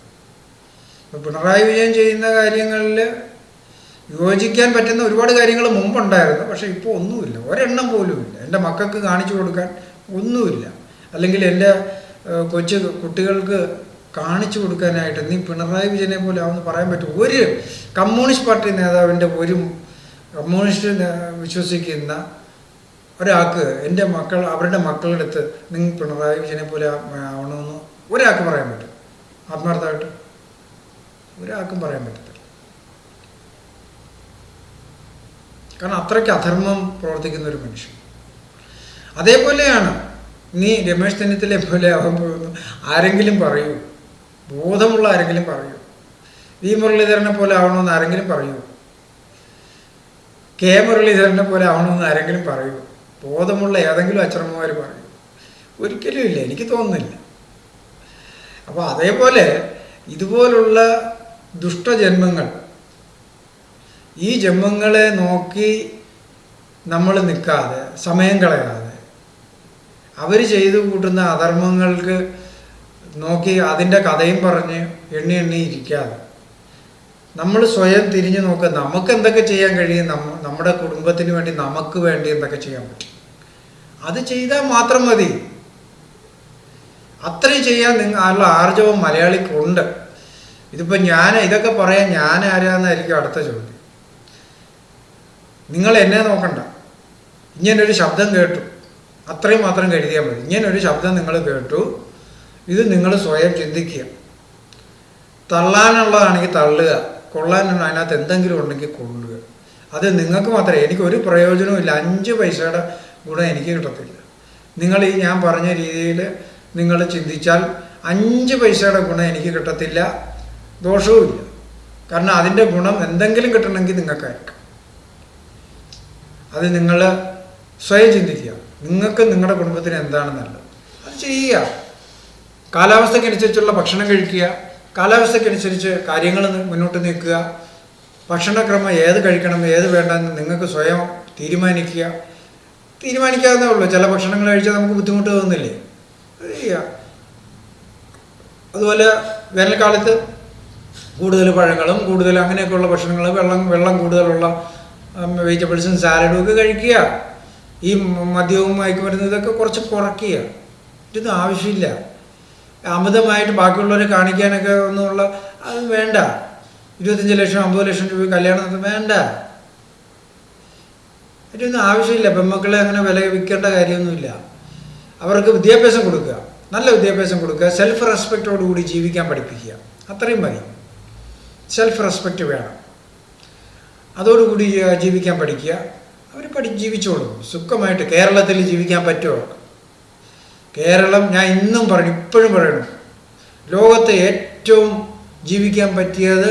ഇപ്പോൾ പിണറായി വിജയൻ ചെയ്യുന്ന കാര്യങ്ങളിൽ യോജിക്കാൻ പറ്റുന്ന ഒരുപാട് കാര്യങ്ങൾ മുമ്പുണ്ടായിരുന്നു, പക്ഷേ ഇപ്പോൾ ഒന്നുമില്ല, ഒരെണ്ണം പോലുമില്ല. എൻ്റെ മക്കൾക്ക് കാണിച്ചു കൊടുക്കാൻ ഒന്നുമില്ല, അല്ലെങ്കിൽ എൻ്റെ കുട്ടികൾക്ക് കാണിച്ചു കൊടുക്കാനായിട്ട് നീ പിണറായി വിജയനെ പോലെ ആവുമെന്ന് പറയാൻ പറ്റും? ഒരു കമ്മ്യൂണിസ്റ്റ് പാർട്ടി നേതാവിൻ്റെ, ഒരു കമ്മ്യൂണിസ്റ്റ് വിശ്വസിക്കുന്ന ഒരാൾക്ക് എൻ്റെ മക്കൾ, അവരുടെ മക്കളുടെ അടുത്ത് നിങ്ങൾ പിണറായി വിജയനെ പോലെ ആവണമെന്ന് ഒരാൾക്ക് പറയാൻ പറ്റും? ആത്മാർത്ഥമായിട്ട് ഒരാൾക്കും പറയാൻ പറ്റത്തില്ല. കാരണം അത്രയ്ക്ക് അധർമ്മം പ്രവർത്തിക്കുന്ന ഒരു മനുഷ്യൻ. അതേപോലെയാണ് നീ രമേശ് ചെന്നിത്തലയെ പോലെ ആവാൻ പോകുന്നു. ആരെങ്കിലും പറയൂ? ബോധമുള്ള ആരെങ്കിലും പറയൂ? വി മുരളീധരനെ പോലെ ആവണമെന്ന് ആരെങ്കിലും പറയൂ? കെ മുരളീധരനെ പോലെ ആവണമെന്ന് ആരെങ്കിലും പറയൂ? ബോധമുള്ള ഏതെങ്കിലും അച്ഛനമ്മമാർ പറയൂ? ഒരിക്കലും ഇല്ല, എനിക്ക് തോന്നുന്നില്ല. അപ്പോൾ അതേപോലെ ഇതുപോലുള്ള ദുഷ്ടജന്മങ്ങൾ, ഈ ജന്മങ്ങളെ നോക്കി നമ്മൾ നിൽക്കാതെ, സമയം കളയാതെ, അവർ ചെയ്തു കൂട്ടുന്ന അധർമ്മങ്ങൾക്ക് നോക്കി അതിൻ്റെ കഥയും പറഞ്ഞ് എണ്ണി ഇരിക്കാതെ നമ്മൾ സ്വയം തിരിഞ്ഞു നോക്കുക. നമുക്ക് എന്തൊക്കെ ചെയ്യാൻ കഴിയും? നമ്മുടെ കുടുംബത്തിന് വേണ്ടി, നമുക്ക് വേണ്ടി എന്തൊക്കെ ചെയ്യാൻ പറ്റും, അത് ചെയ്താൽ മാത്രം മതി. അത്രയും ചെയ്യാൻ ഉള്ള ആർജവം മലയാളിക്കുണ്ട്. ഇതിപ്പോൾ ഇതൊക്കെ പറയാൻ ഞാൻ ആരാന്നായിരിക്കും അടുത്ത ചോദ്യം. നിങ്ങൾ എന്നെ നോക്കണ്ട. ഇങ്ങനൊരു ശബ്ദം കേട്ടു, അത്രയും മാത്രം കരുതിയാൽ മതി. ഇങ്ങനൊരു ശബ്ദം നിങ്ങൾ കേട്ടു, ഇത് നിങ്ങൾ സ്വയം ചിന്തിക്കുക. തള്ളാനുള്ളതാണെങ്കിൽ തള്ളുക, കൊള്ളാനുള്ള അതിനകത്ത് എന്തെങ്കിലും ഉണ്ടെങ്കിൽ കൊള്ളുക. അത് നിങ്ങൾക്ക് മാത്രമേ, എനിക്ക് ഒരു പ്രയോജനവും ഇല്ല. 5 പൈസയുടെ ഗുണം എനിക്ക് കിട്ടത്തില്ല. നിങ്ങൾ ഈ ഞാൻ പറഞ്ഞ രീതിയിൽ നിങ്ങൾ ചിന്തിച്ചാൽ 5 പൈസയുടെ ഗുണം എനിക്ക് കിട്ടത്തില്ല, ദോഷവുമില്ല. കാരണം അതിൻ്റെ ഗുണം എന്തെങ്കിലും കിട്ടണമെങ്കിൽ നിങ്ങൾക്കായിരിക്കും. അത് നിങ്ങൾ സ്വയം ചിന്തിക്കുക. നിങ്ങൾക്ക് നിങ്ങളുടെ കുടുംബത്തിന് എന്താണ് നല്ലത് അത് ചെയ്യുക. കാലാവസ്ഥയ്ക്കനുസരിച്ചുള്ള ഭക്ഷണം കഴിക്കുക, കാലാവസ്ഥയ്ക്കനുസരിച്ച് കാര്യങ്ങൾ മുന്നോട്ട് നീക്കുക. ഭക്ഷണക്രമം ഏത് കഴിക്കണം ഏത് വേണ്ടെന്ന് നിങ്ങൾക്ക് സ്വയം തീരുമാനിക്കാവുന്നേ ഉള്ളൂ. ചില ഭക്ഷണങ്ങൾ കഴിച്ചാൽ നമുക്ക് ബുദ്ധിമുട്ട് തോന്നുന്നില്ലേ, അത് ചെയ്യുക. അതുപോലെ വേനൽക്കാലത്ത് കൂടുതൽ പഴങ്ങളും കൂടുതൽ അങ്ങനെയൊക്കെയുള്ള ഭക്ഷണങ്ങൾ, വെള്ളം കൂടുതലുള്ള വെജിറ്റബിൾസും സാലഡും ഒക്കെ കഴിക്കുക. ഈ മദ്യവും മയക്കുമരുന്നും ഇതൊക്കെ കുറച്ച് കുറയ്ക്കുക. ഇതൊന്നും ആവശ്യമില്ല. അമിതമായിട്ട് ബാക്കിയുള്ളവരെ കാണിക്കാനൊക്കെ ഒന്നുമുള്ള അത് വേണ്ട. 25 ലക്ഷം 50 ലക്ഷം രൂപ കല്യാണം വേണ്ട. ഇതൊന്നും ആവശ്യമില്ല. പെൺമക്കളെ അങ്ങനെ വില വിൽക്കേണ്ട കാര്യമൊന്നുമില്ല. അവർക്ക് വിദ്യാഭ്യാസം കൊടുക്കുക, നല്ല വിദ്യാഭ്യാസം കൊടുക്കുക, സെൽഫ് റെസ്പെക്റ്റോടുകൂടി ജീവിക്കാൻ പഠിപ്പിക്കുക. അത്രയും മതി. സെൽഫ് റെസ്പെക്റ്റ് വേണം, അതോടുകൂടി ജീവിക്കാൻ പഠിക്കുക. അവർ ജീവിച്ചോളും സുഖമായിട്ട്. കേരളത്തിൽ ജീവിക്കാൻ പറ്റുമോ? കേരളം, ഞാൻ ഇന്നും പറയണം, ഇപ്പോഴും പറയണം, ലോകത്തെ ഏറ്റവും ജീവിക്കാൻ പറ്റിയത്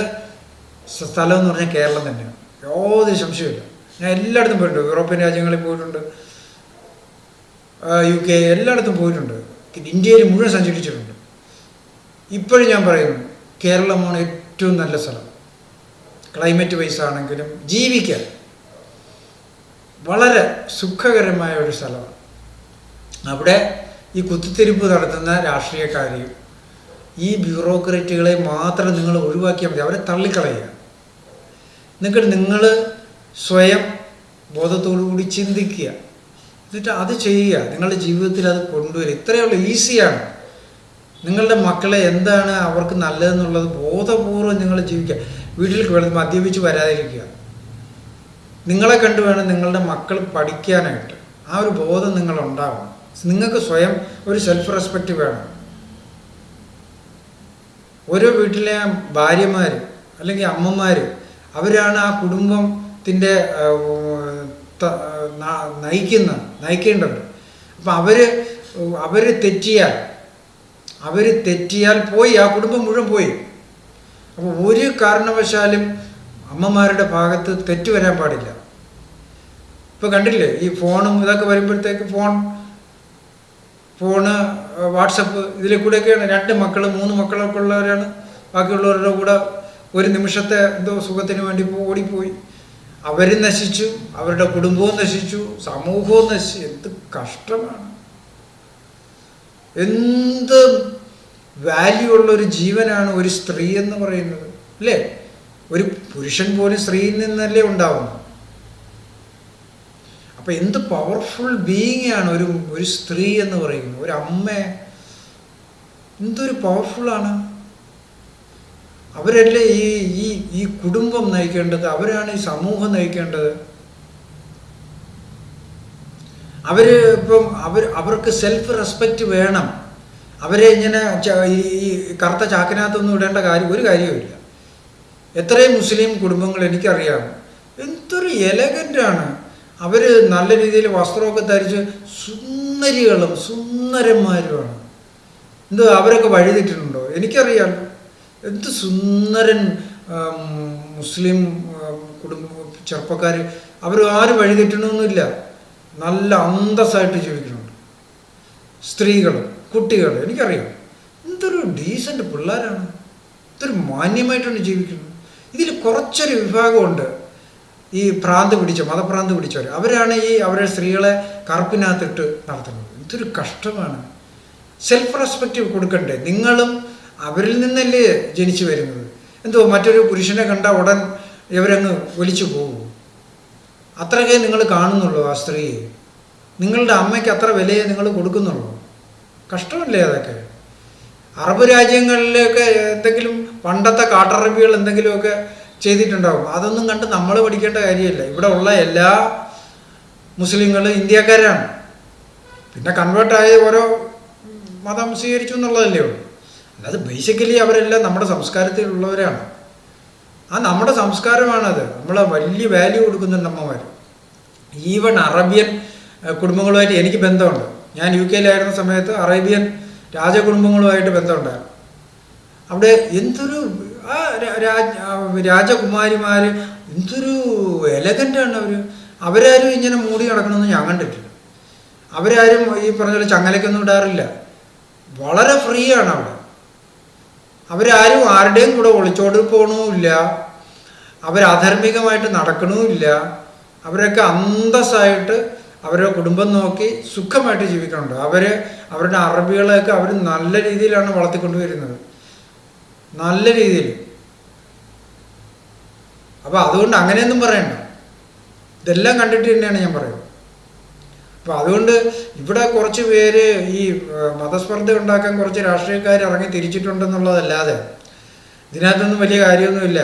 സ്ഥലം എന്ന് പറഞ്ഞാൽ കേരളം തന്നെയാണ്. യാതൊരു സംശയമില്ല. ഞാൻ എല്ലായിടത്തും പോയിട്ടുണ്ട്. യൂറോപ്യൻ രാജ്യങ്ങളിൽ പോയിട്ടുണ്ട്, UK എല്ലായിടത്തും പോയിട്ടുണ്ട്, ഇന്ത്യയിൽ മുഴുവൻ സഞ്ചരിച്ചിട്ടുണ്ട്. ഇപ്പോഴും ഞാൻ പറയുന്നു, കേരളമാണ് ഏറ്റവും നല്ല സ്ഥലം. ക്ലൈമറ്റ് വൈസ് ആണെങ്കിലും ജീവിക്കാൻ വളരെ സുഖകരമായ ഒരു സ്ഥലമാണ്. അവിടെ ഈ കുത്തിത്തിരിപ്പ് നടത്തുന്ന രാഷ്ട്രീയക്കാരെയും ഈ ബ്യൂറോക്രാറ്റുകളെ മാത്രം നിങ്ങൾ ഒഴിവാക്കിയാൽ മതി. അവരെ തള്ളിക്കളയുക. എന്നിട്ട് നിങ്ങൾ സ്വയം ബോധത്തോടുകൂടി ചിന്തിക്കുക, എന്നിട്ട് അത് ചെയ്യുക. നിങ്ങളുടെ ജീവിതത്തിൽ അത് കൊണ്ടുവരിക. ഇത്രയേ ഉള്ളൂ, ഈസിയാണ്. നിങ്ങളുടെ മക്കളെ എന്താണ് അവർക്ക് നല്ലതെന്നുള്ളത് ബോധപൂർവ്വം നിങ്ങൾ ജീവിക്കുക. വീട്ടിൽ മദ്യപിച്ച് വരാതിരിക്കുക. നിങ്ങളെ കണ്ടു വേണം നിങ്ങളുടെ മക്കൾ പഠിക്കാനായിട്ട്. ആ ഒരു ബോധം നിങ്ങളുണ്ടാവണം. നിങ്ങൾക്ക് സ്വയം ഒരു സെൽഫ് റെസ്പെക്റ്റ് വേണം. ഓരോ വീട്ടിലെ ഭാര്യമാർ അല്ലെങ്കിൽ അമ്മമാർ, അവരാണ് ആ കുടുംബത്തിൻ്റെ നയിക്കേണ്ടത്. അപ്പം അവർ തെറ്റിയാൽ പോയി, ആ കുടുംബം മുഴുവൻ പോയി. അപ്പോൾ ഒരു കാരണവശാലും അമ്മമാരുടെ ഭാഗത്ത് തെറ്റ് വരാൻ പാടില്ല. ഇപ്പോൾ കണ്ടില്ലേ, ഈ ഫോണും ഇതൊക്കെ വരുമ്പോഴത്തേക്ക് ഫോണ് വാട്സപ്പ് ഇതിലെ കൂടെയൊക്കെയാണ്. 2 മക്കൾ 3 മക്കളൊക്കെ ഉള്ളവരാണ് ബാക്കിയുള്ളവരുടെ കൂടെ ഒരു നിമിഷത്തെ എന്തോ സുഖത്തിന് വേണ്ടി ഓടിപ്പോയി. അവരും നശിച്ചു, അവരുടെ കുടുംബവും നശിച്ചു, സമൂഹവും നശിച്ചു. എന്ത് കഷ്ടമാണ്! എന്ത് വാല്യൂ ഉള്ള ഒരു ജീവനാണ് ഒരു സ്ത്രീ എന്ന് പറയുന്നത്, അല്ലേ? ഒരു പുരുഷൻ പോലും സ്ത്രീയിൽ നിന്നല്ലേ ഉണ്ടാവുന്നത്. അപ്പം എന്ത് പവർഫുൾ ബീയിങ് ആണ് ഒരു സ്ത്രീ എന്ന് പറയുന്നത്. ഒരു അമ്മ എന്തൊരു പവർഫുള്ളാണ്. അവരല്ലേ ഈ ഈ ഈ കുടുംബം നയിക്കേണ്ടത്, അവരാണ് ഈ സമൂഹം നയിക്കേണ്ടത്. ഇപ്പം അവർക്ക് സെൽഫ് റെസ്പെക്റ്റ് വേണം. അവരെ ഇങ്ങനെ ഈ കറുത്ത ചാക്കിനകത്തൊന്നും ഇടേണ്ട ഒരു കാര്യവുമില്ല. എത്രയും മുസ്ലിം കുടുംബങ്ങൾ എനിക്കറിയാം, എന്തൊരു എലഗൻ്റാണ് അവർ. നല്ല രീതിയിൽ വസ്ത്രമൊക്കെ ധരിച്ച് സുന്ദരികളും സുന്ദരന്മാരുമാണ്. അവരൊക്കെ വഴിതെറ്റിട്ടുണ്ടോ? എനിക്കറിയാം. എന്ത് സുന്ദരൻ മുസ്ലിം ചെറുപ്പക്കാർ, അവർ ആരും വഴിതെറ്റണമെന്നില്ല. നല്ല അന്തസ്സായിട്ട് ജീവിക്കുന്നുണ്ട്. സ്ത്രീകളും കുട്ടികൾ എനിക്കറിയാം. എന്തൊരു ഡീസൻ്റ് പിള്ളേരാണ്, എന്തൊരു മാന്യമായിട്ടാണ് ജീവിക്കുന്നത്. ഇതിൽ കുറച്ചൊരു വിഭാഗമുണ്ട് ഈ മതഭ്രാന്ത് പിടിച്ചവർ. അവരാണ് അവരുടെ സ്ത്രീകളെ കറുപ്പിനകത്തിട്ട് നടത്തുന്നത്. എന്തൊരു കഷ്ടമാണ്. സെൽഫ് റെസ്പെക്റ്റ് കൊടുക്കണ്ടേ? നിങ്ങളും അവരിൽ നിന്നല്ലേ ജനിച്ചു വരുന്നത്. മറ്റൊരു പുരുഷനെ കണ്ട ഉടൻ ഇവരങ്ങ് ഒലിച്ചു പോകും. അത്രയൊക്കെ നിങ്ങൾ കാണുന്നുള്ളൂ ആ സ്ത്രീയെ. നിങ്ങളുടെ അമ്മയ്ക്ക് അത്ര വിലയെ നിങ്ങൾ കൊടുക്കുന്നുള്ളൂ. കഷ്ടമല്ലേ അതൊക്കെ? അറബ് രാജ്യങ്ങളിലൊക്കെ എന്തെങ്കിലും പണ്ടത്തെ കാട്ടറബികൾ എന്തെങ്കിലുമൊക്കെ ചെയ്തിട്ടുണ്ടാവും. അതൊന്നും കണ്ട് നമ്മൾ പഠിക്കേണ്ട കാര്യമില്ല. ഇവിടെ ഉള്ള എല്ലാ മുസ്ലിങ്ങളും ഇന്ത്യക്കാരാണ്. പിന്നെ കൺവേർട്ടായ ഓരോ മതം സ്വീകരിച്ചു എന്നുള്ളതല്ലേ ഉള്ളൂ. അല്ലാതെ ബേസിക്കലി അവരെല്ലാം നമ്മുടെ സംസ്കാരത്തിലുള്ളവരാണ്. നമ്മുടെ സംസ്കാരമാണത്. നമ്മൾ വലിയ വാല്യൂ കൊടുക്കുന്നുണ്ട് അമ്മമാർ. ഈവൻ അറേബ്യൻ കുടുംബങ്ങളുമായിട്ട് എനിക്ക് ബന്ധമുണ്ട്. ഞാൻ UK-യിലായിരുന്ന സമയത്ത് അറേബ്യൻ രാജകുടുംബങ്ങളുമായിട്ട് ബന്ധമുണ്ടായിരുന്നു. അവിടെ എന്തൊരു രാജകുമാരിമാർ, എന്തൊരു എലഗൻ്റാണ് അവർ. അവരാരും ഇങ്ങനെ മൂടി നടക്കണമെന്ന് ഞാൻ കണ്ടിട്ടില്ല. അവരാരും ഈ പറഞ്ഞ പോലെ ചങ്ങലയ്ക്കൊന്നും ഇടാറില്ല. വളരെ ഫ്രീ ആണ് അവിടെ. അവരാരും ആരുടെയും കൂടെ ഒളിച്ചോടി പോകണമില്ല. അവരധാർമ്മികമായിട്ട് നടക്കണമില്ല. അവരൊക്കെ അന്തസ്സായിട്ട് അവരുടെ കുടുംബം നോക്കി സുഖമായിട്ട് ജീവിക്കുന്നുണ്ട്. അവരുടെ അറബികളെയൊക്കെ അവർ നല്ല രീതിയിലാണ് വളർത്തിക്കൊണ്ടുവരുന്നത്, നല്ല രീതിയിൽ. അപ്പോൾ അതുകൊണ്ട് അങ്ങനെയൊന്നും പറയണ്ട. ഇതെല്ലാം കണ്ടിട്ട് തന്നെയാണ് ഞാൻ പറയുന്നത്. അപ്പോൾ അതുകൊണ്ട് ഇവിടെ കുറച്ച് പേര് ഈ മതസ്പർദ്ധ ഉണ്ടാക്കാൻ കുറച്ച് രാഷ്ട്രീയക്കാർ ഇറങ്ങി തിരിച്ചിട്ടുണ്ടെന്നുള്ളതല്ലാതെ ഇതിനകത്തൊന്നും വലിയ കാര്യമൊന്നുമില്ല.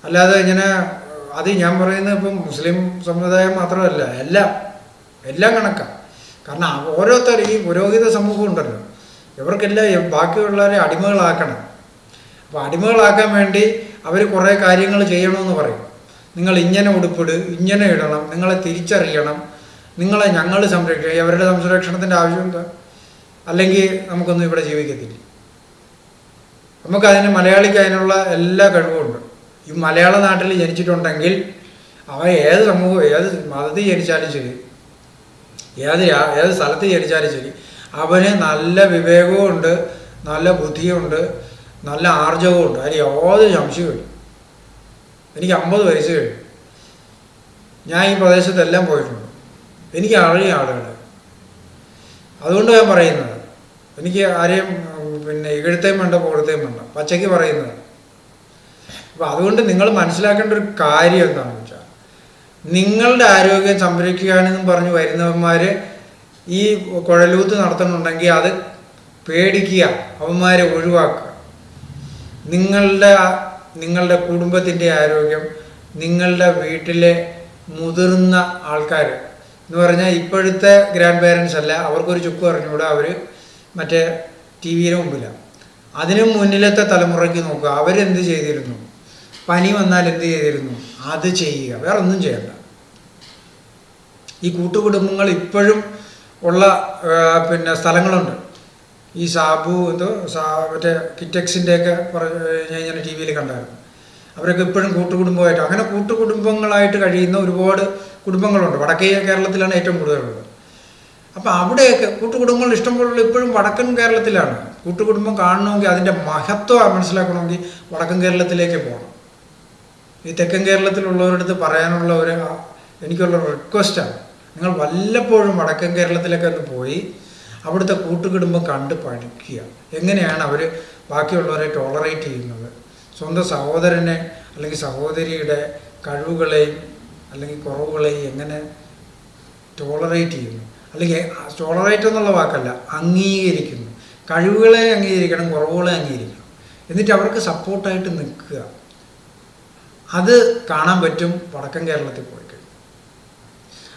അല്ലാതെ ഇങ്ങനെ അത് ഞാൻ പറയുന്നത് ഇപ്പം മുസ്ലിം സമുദായം മാത്രമല്ല, എല്ലാം കണക്കാണ്. കാരണം ഓരോരുത്തർ ഈ പുരോഹിത സമൂഹം ഉണ്ടല്ലോ, ഇവർക്കെല്ലാം ബാക്കിയുള്ളവരെ അടിമകളാക്കണം. അപ്പോൾ അടിമകളാക്കാൻ വേണ്ടി അവർ കുറേ കാര്യങ്ങൾ ചെയ്യണമെന്ന് പറയും. നിങ്ങൾ ഇങ്ങനെ ഉടുപ്പിട്, ഇങ്ങനെ ഇടണം, നിങ്ങളെ തിരിച്ചറിയണം, നിങ്ങളെ ഞങ്ങൾ സംരക്ഷിക്കണം. അവരുടെ സംരക്ഷണത്തിൻ്റെ ആവശ്യം എന്താ? അല്ലെങ്കിൽ നമുക്കൊന്നും ഇവിടെ ജീവിക്കത്തില്ല. നമുക്കതിന് മലയാളിക്ക് അതിനുള്ള എല്ലാ കഴിവുമുണ്ട്. ഈ മലയാള നാട്ടിൽ ജനിച്ചിട്ടുണ്ടെങ്കിൽ അവൻ ഏത് സമൂഹം, ഏത് മതത്തിൽ ജനിച്ചാലും ശരി, ഏത് സ്ഥലത്ത് ജനിച്ചാലും ശരി, അവന് നല്ല വിവേകവുമുണ്ട്, നല്ല ബുദ്ധിയുണ്ട്, നല്ല ആർജവമുണ്ട്. അതിന് യാതൊരു സംശയമില്ല. എനിക്ക് 50 വയസ്സ് കഴിഞ്ഞു. ഞാൻ ഈ പ്രദേശത്തെല്ലാം പോയിട്ടുണ്ട്. എനിക്ക് അറിയ ആളുകൾ. അതുകൊണ്ട് ഞാൻ പറയുന്നത്, എനിക്ക് ആരെയും ഇകഴ്ത്തേം വേണ്ട പുകഴ്ത്തേം വേണ്ട, പച്ചയ്ക്ക് പറയുന്നത്. അപ്പോൾ അതുകൊണ്ട് നിങ്ങൾ മനസ്സിലാക്കേണ്ട ഒരു കാര്യം എന്താണെന്ന് വെച്ചാൽ, നിങ്ങളുടെ ആരോഗ്യം സംരക്ഷിക്കാനെന്നും പറഞ്ഞ് വരുന്നവന്മാർ ഈ കുഴലൂത്ത് നടത്തുന്നുണ്ടെങ്കിൽ അത് പേടിക്കുക, അവന്മാരെ ഒഴിവാക്കുക. നിങ്ങളുടെ കുടുംബത്തിൻ്റെ ആരോഗ്യം, നിങ്ങളുടെ വീട്ടിലെ മുതിർന്ന ആൾക്കാർ എന്ന് പറഞ്ഞാൽ ഇപ്പോഴത്തെ ഗ്രാൻഡ് പേരൻസ് അല്ല, അവർക്കൊരു ചുക്ക് പറഞ്ഞുകൂടെ, അവർ മറ്റേ TV-യുടെ മുമ്പിലാണ്. അതിനു മുന്നിലത്തെ തലമുറയ്ക്ക് നോക്കുക, അവരെന്ത് ചെയ്തിരുന്നു, പനി വന്നാൽ എന്ത് ചെയ്തിരുന്നു, അത് ചെയ്യുക, വേറെ ഒന്നും ചെയ്യണ്ട. ഈ കൂട്ടുകുടുംബങ്ങൾ ഇപ്പോഴും ഉള്ള സ്ഥലങ്ങളുണ്ട്. ഈ മറ്റേ കിറ്റക്സിൻ്റെയൊക്കെ ഞാൻ ഇങ്ങനെ TV-യിൽ കണ്ടായിരുന്നു. അവരൊക്കെ ഇപ്പോഴും കൂട്ടുകുടുംബമായിട്ട്, അങ്ങനെ കൂട്ടുകുടുംബങ്ങളായിട്ട് കഴിയുന്ന ഒരുപാട് കുടുംബങ്ങളുണ്ട്. വടക്കേ കേരളത്തിലാണ് ഏറ്റവും കൂടുതലുള്ളത്. അപ്പോൾ അവിടെയൊക്കെ കൂട്ടുകുടുംബങ്ങൾ ഇഷ്ടംപോലെ ഇപ്പോഴും വടക്കൻ കേരളത്തിലാണ്. കൂട്ടുകുടുംബം കാണണമെങ്കിൽ, അതിൻ്റെ മഹത്വം മനസ്സിലാക്കണമെങ്കിൽ വടക്കൻ കേരളത്തിലേക്ക് പോകണം. ഈ തെക്കൻ കേരളത്തിലുള്ളവരടുത്ത് പറയാനുള്ള എനിക്കുള്ള റിക്വസ്റ്റാണ്, നിങ്ങൾ വല്ലപ്പോഴും വടക്കൻ കേരളത്തിലൊക്കെ ഒന്ന് പോയി അവിടുത്തെ കൂട്ടുകുടുംബം കണ്ട് പഠിക്കുക. എങ്ങനെയാണ് അവർ ബാക്കിയുള്ളവരെ ടോളറേറ്റ് ചെയ്യുന്നത്, സ്വന്തം സഹോദരനെ അല്ലെങ്കിൽ സഹോദരിയുടെ കഴിവുകളെയും അല്ലെങ്കിൽ കുറവുകളെയും എങ്ങനെ ടോളറേറ്റ് ചെയ്യുന്നു, അല്ലെങ്കിൽ ടോളറേറ്റ് എന്നുള്ള വാക്കല്ല, അംഗീകരിക്കുന്നു. കഴിവുകളെ അംഗീകരിക്കണം, കുറവുകളെ അംഗീകരിക്കണം. എന്നിട്ട് അവർക്ക് സപ്പോർട്ടായിട്ട് നിൽക്കുക. അത് കാണാൻ പറ്റും വടക്കൻ കേരളത്തിൽ പോയി കഴിഞ്ഞു.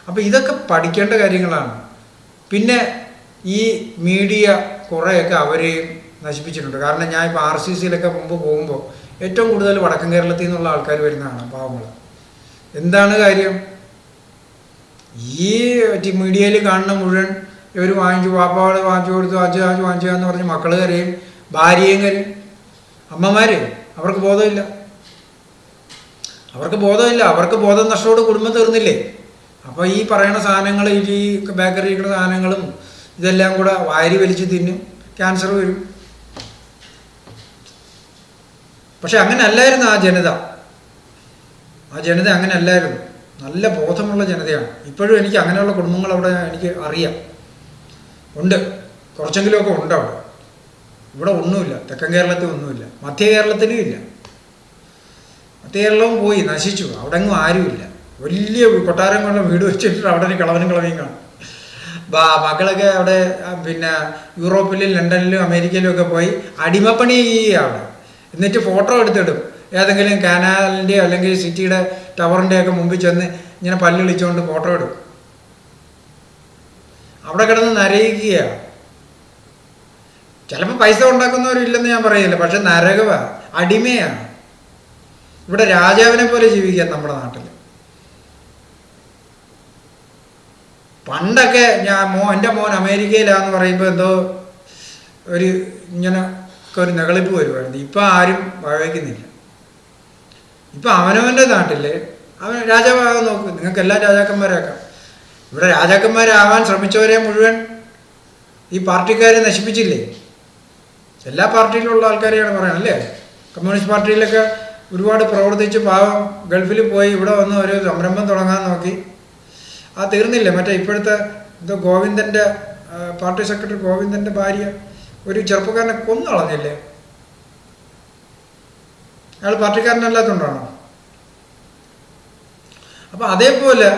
അപ്പോൾ ഇതൊക്കെ പഠിക്കേണ്ട കാര്യങ്ങളാണ്. പിന്നെ ഈ മീഡിയ കുറേയൊക്കെ അവരെയും നശിപ്പിച്ചിട്ടുണ്ട്. കാരണം ഞാൻ ഇപ്പോൾ RCCയിലൊക്കെ മുമ്പ് പോകുമ്പോൾ ഏറ്റവും കൂടുതൽ വടക്കൻ കേരളത്തിൽ നിന്നുള്ള ആൾക്കാർ വരുന്നതാണ്, പാവങ്ങൾ. എന്താണ് കാര്യം? ഈ മീഡിയയിൽ കാണുന്ന മുഴുവൻ ഇവർ വാങ്ങിച്ചു, വാപ്പാട് വാങ്ങിച്ചു കൊടുത്തു, വാങ്ങിച്ചു എന്ന് പറഞ്ഞ് മക്കൾ കരയും, ഭാര്യയും കരയും, അമ്മമാർ. അവർക്ക് ബോധമില്ല. അവർക്ക് ബോധം നഷ്ടത്തോട് കുടുംബം തീർന്നില്ലേ? അപ്പോൾ ഈ പറയുന്ന സാധനങ്ങൾ, ഈ ബേക്കറിയുടെ സാധനങ്ങളും ഇതെല്ലാം കൂടെ വാരി വലിച്ച് തിന്നും, ക്യാൻസർ വരും. പക്ഷെ അങ്ങനെ അല്ലായിരുന്നു ആ ജനത അങ്ങനെ അല്ലായിരുന്നു. നല്ല ബോധമുള്ള ജനതയാണ്. ഇപ്പോഴും എനിക്ക് അങ്ങനെയുള്ള കുടുംബങ്ങൾ അവിടെ എനിക്ക് അറിയാം, ഉണ്ട്, കുറച്ചെങ്കിലുമൊക്കെ ഉണ്ട് അവിടെ. ഇവിടെ ഒന്നുമില്ല, തെക്കൻ കേരളത്തിൽ ഒന്നുമില്ല, മധ്യ കേരളത്തിലും ഇല്ല. മധ്യ കേരളവും പോയി, നശിച്ചു. അവിടെ എങ്ങും ആരുമില്ല. വലിയ കൊട്ടാരം കൊണ്ട് വീട് വെച്ചിട്ട് അവിടെ ഒരു കളവനും കാണും. മക്കളൊക്കെ അവിടെ പിന്നെ യൂറോപ്പിലും ലണ്ടനിലും അമേരിക്കയിലും ഒക്കെ പോയി അടിമപ്പണി ചെയ്യുക അവിടെ. എന്നിട്ട് ഫോട്ടോ എടുത്തിടും. ഏതെങ്കിലും കനാലിൻ്റെയോ അല്ലെങ്കിൽ സിറ്റിയുടെ ടവറിൻ്റെയൊക്കെ മുമ്പിൽ ചെന്ന് ഇങ്ങനെ പല്ല് വിളിച്ചുകൊണ്ട് ഫോട്ടോ എടുക്കും. അവിടെ കിടന്ന് നരയിക്കുകയാണ്. ചിലപ്പോൾ പൈസ ഉണ്ടാക്കുന്നവരില്ലെന്ന് ഞാൻ പറയില്ല, പക്ഷെ നരകമാണ്, അടിമയാണ്. ഇവിടെ രാജാവിനെ പോലെ ജീവിക്കാൻ നമ്മുടെ നാട്ടിൽ. പണ്ടൊക്കെ എൻ്റെ മോൻ അമേരിക്കയിലാന്ന് പറയുമ്പോൾ എന്തോ ഒരു ഇങ്ങനെ ഒരു നെകളിപ്പ് വരുമായിരുന്നു. ഇപ്പം ആരും വഴക്കുന്നില്ല. ഇപ്പം അവനവൻ്റെ നാട്ടിൽ അവൻ രാജാവാകാൻ നോക്കും. നിങ്ങൾക്ക് എല്ലാ രാജാക്കന്മാരാക്കാം. ഇവിടെ രാജാക്കന്മാരാവാൻ ശ്രമിച്ചവരെ മുഴുവൻ ഈ പാർട്ടിക്കാർ നശിപ്പിച്ചില്ലേ? എല്ലാ പാർട്ടിയിലുള്ള ആൾക്കാരെയാണ് പറയണം, അല്ലേ? കമ്മ്യൂണിസ്റ്റ് പാർട്ടിയിലൊക്കെ ഒരുപാട് പ്രവർത്തിച്ച് പാവം ഗൾഫിൽ പോയി ഇവിടെ വന്ന് ഒരു സംരംഭം തുടങ്ങാൻ നോക്കി. ആ തീർന്നില്ലേ? മറ്റേ ഇപ്പോഴത്തെ എന്തോ ഗോവിന്ദൻ്റെ പാർട്ടി സെക്രട്ടറി ഗോവിന്ദൻ്റെ ഭാര്യ ഒരു ചെറുപ്പക്കാരനെ കൊന്നു കളഞ്ഞില്ലേ? അയാൾ പാർട്ടിക്കാരനല്ലാത്തതുകൊണ്ടാണോ? അപ്പം അതേപോലെ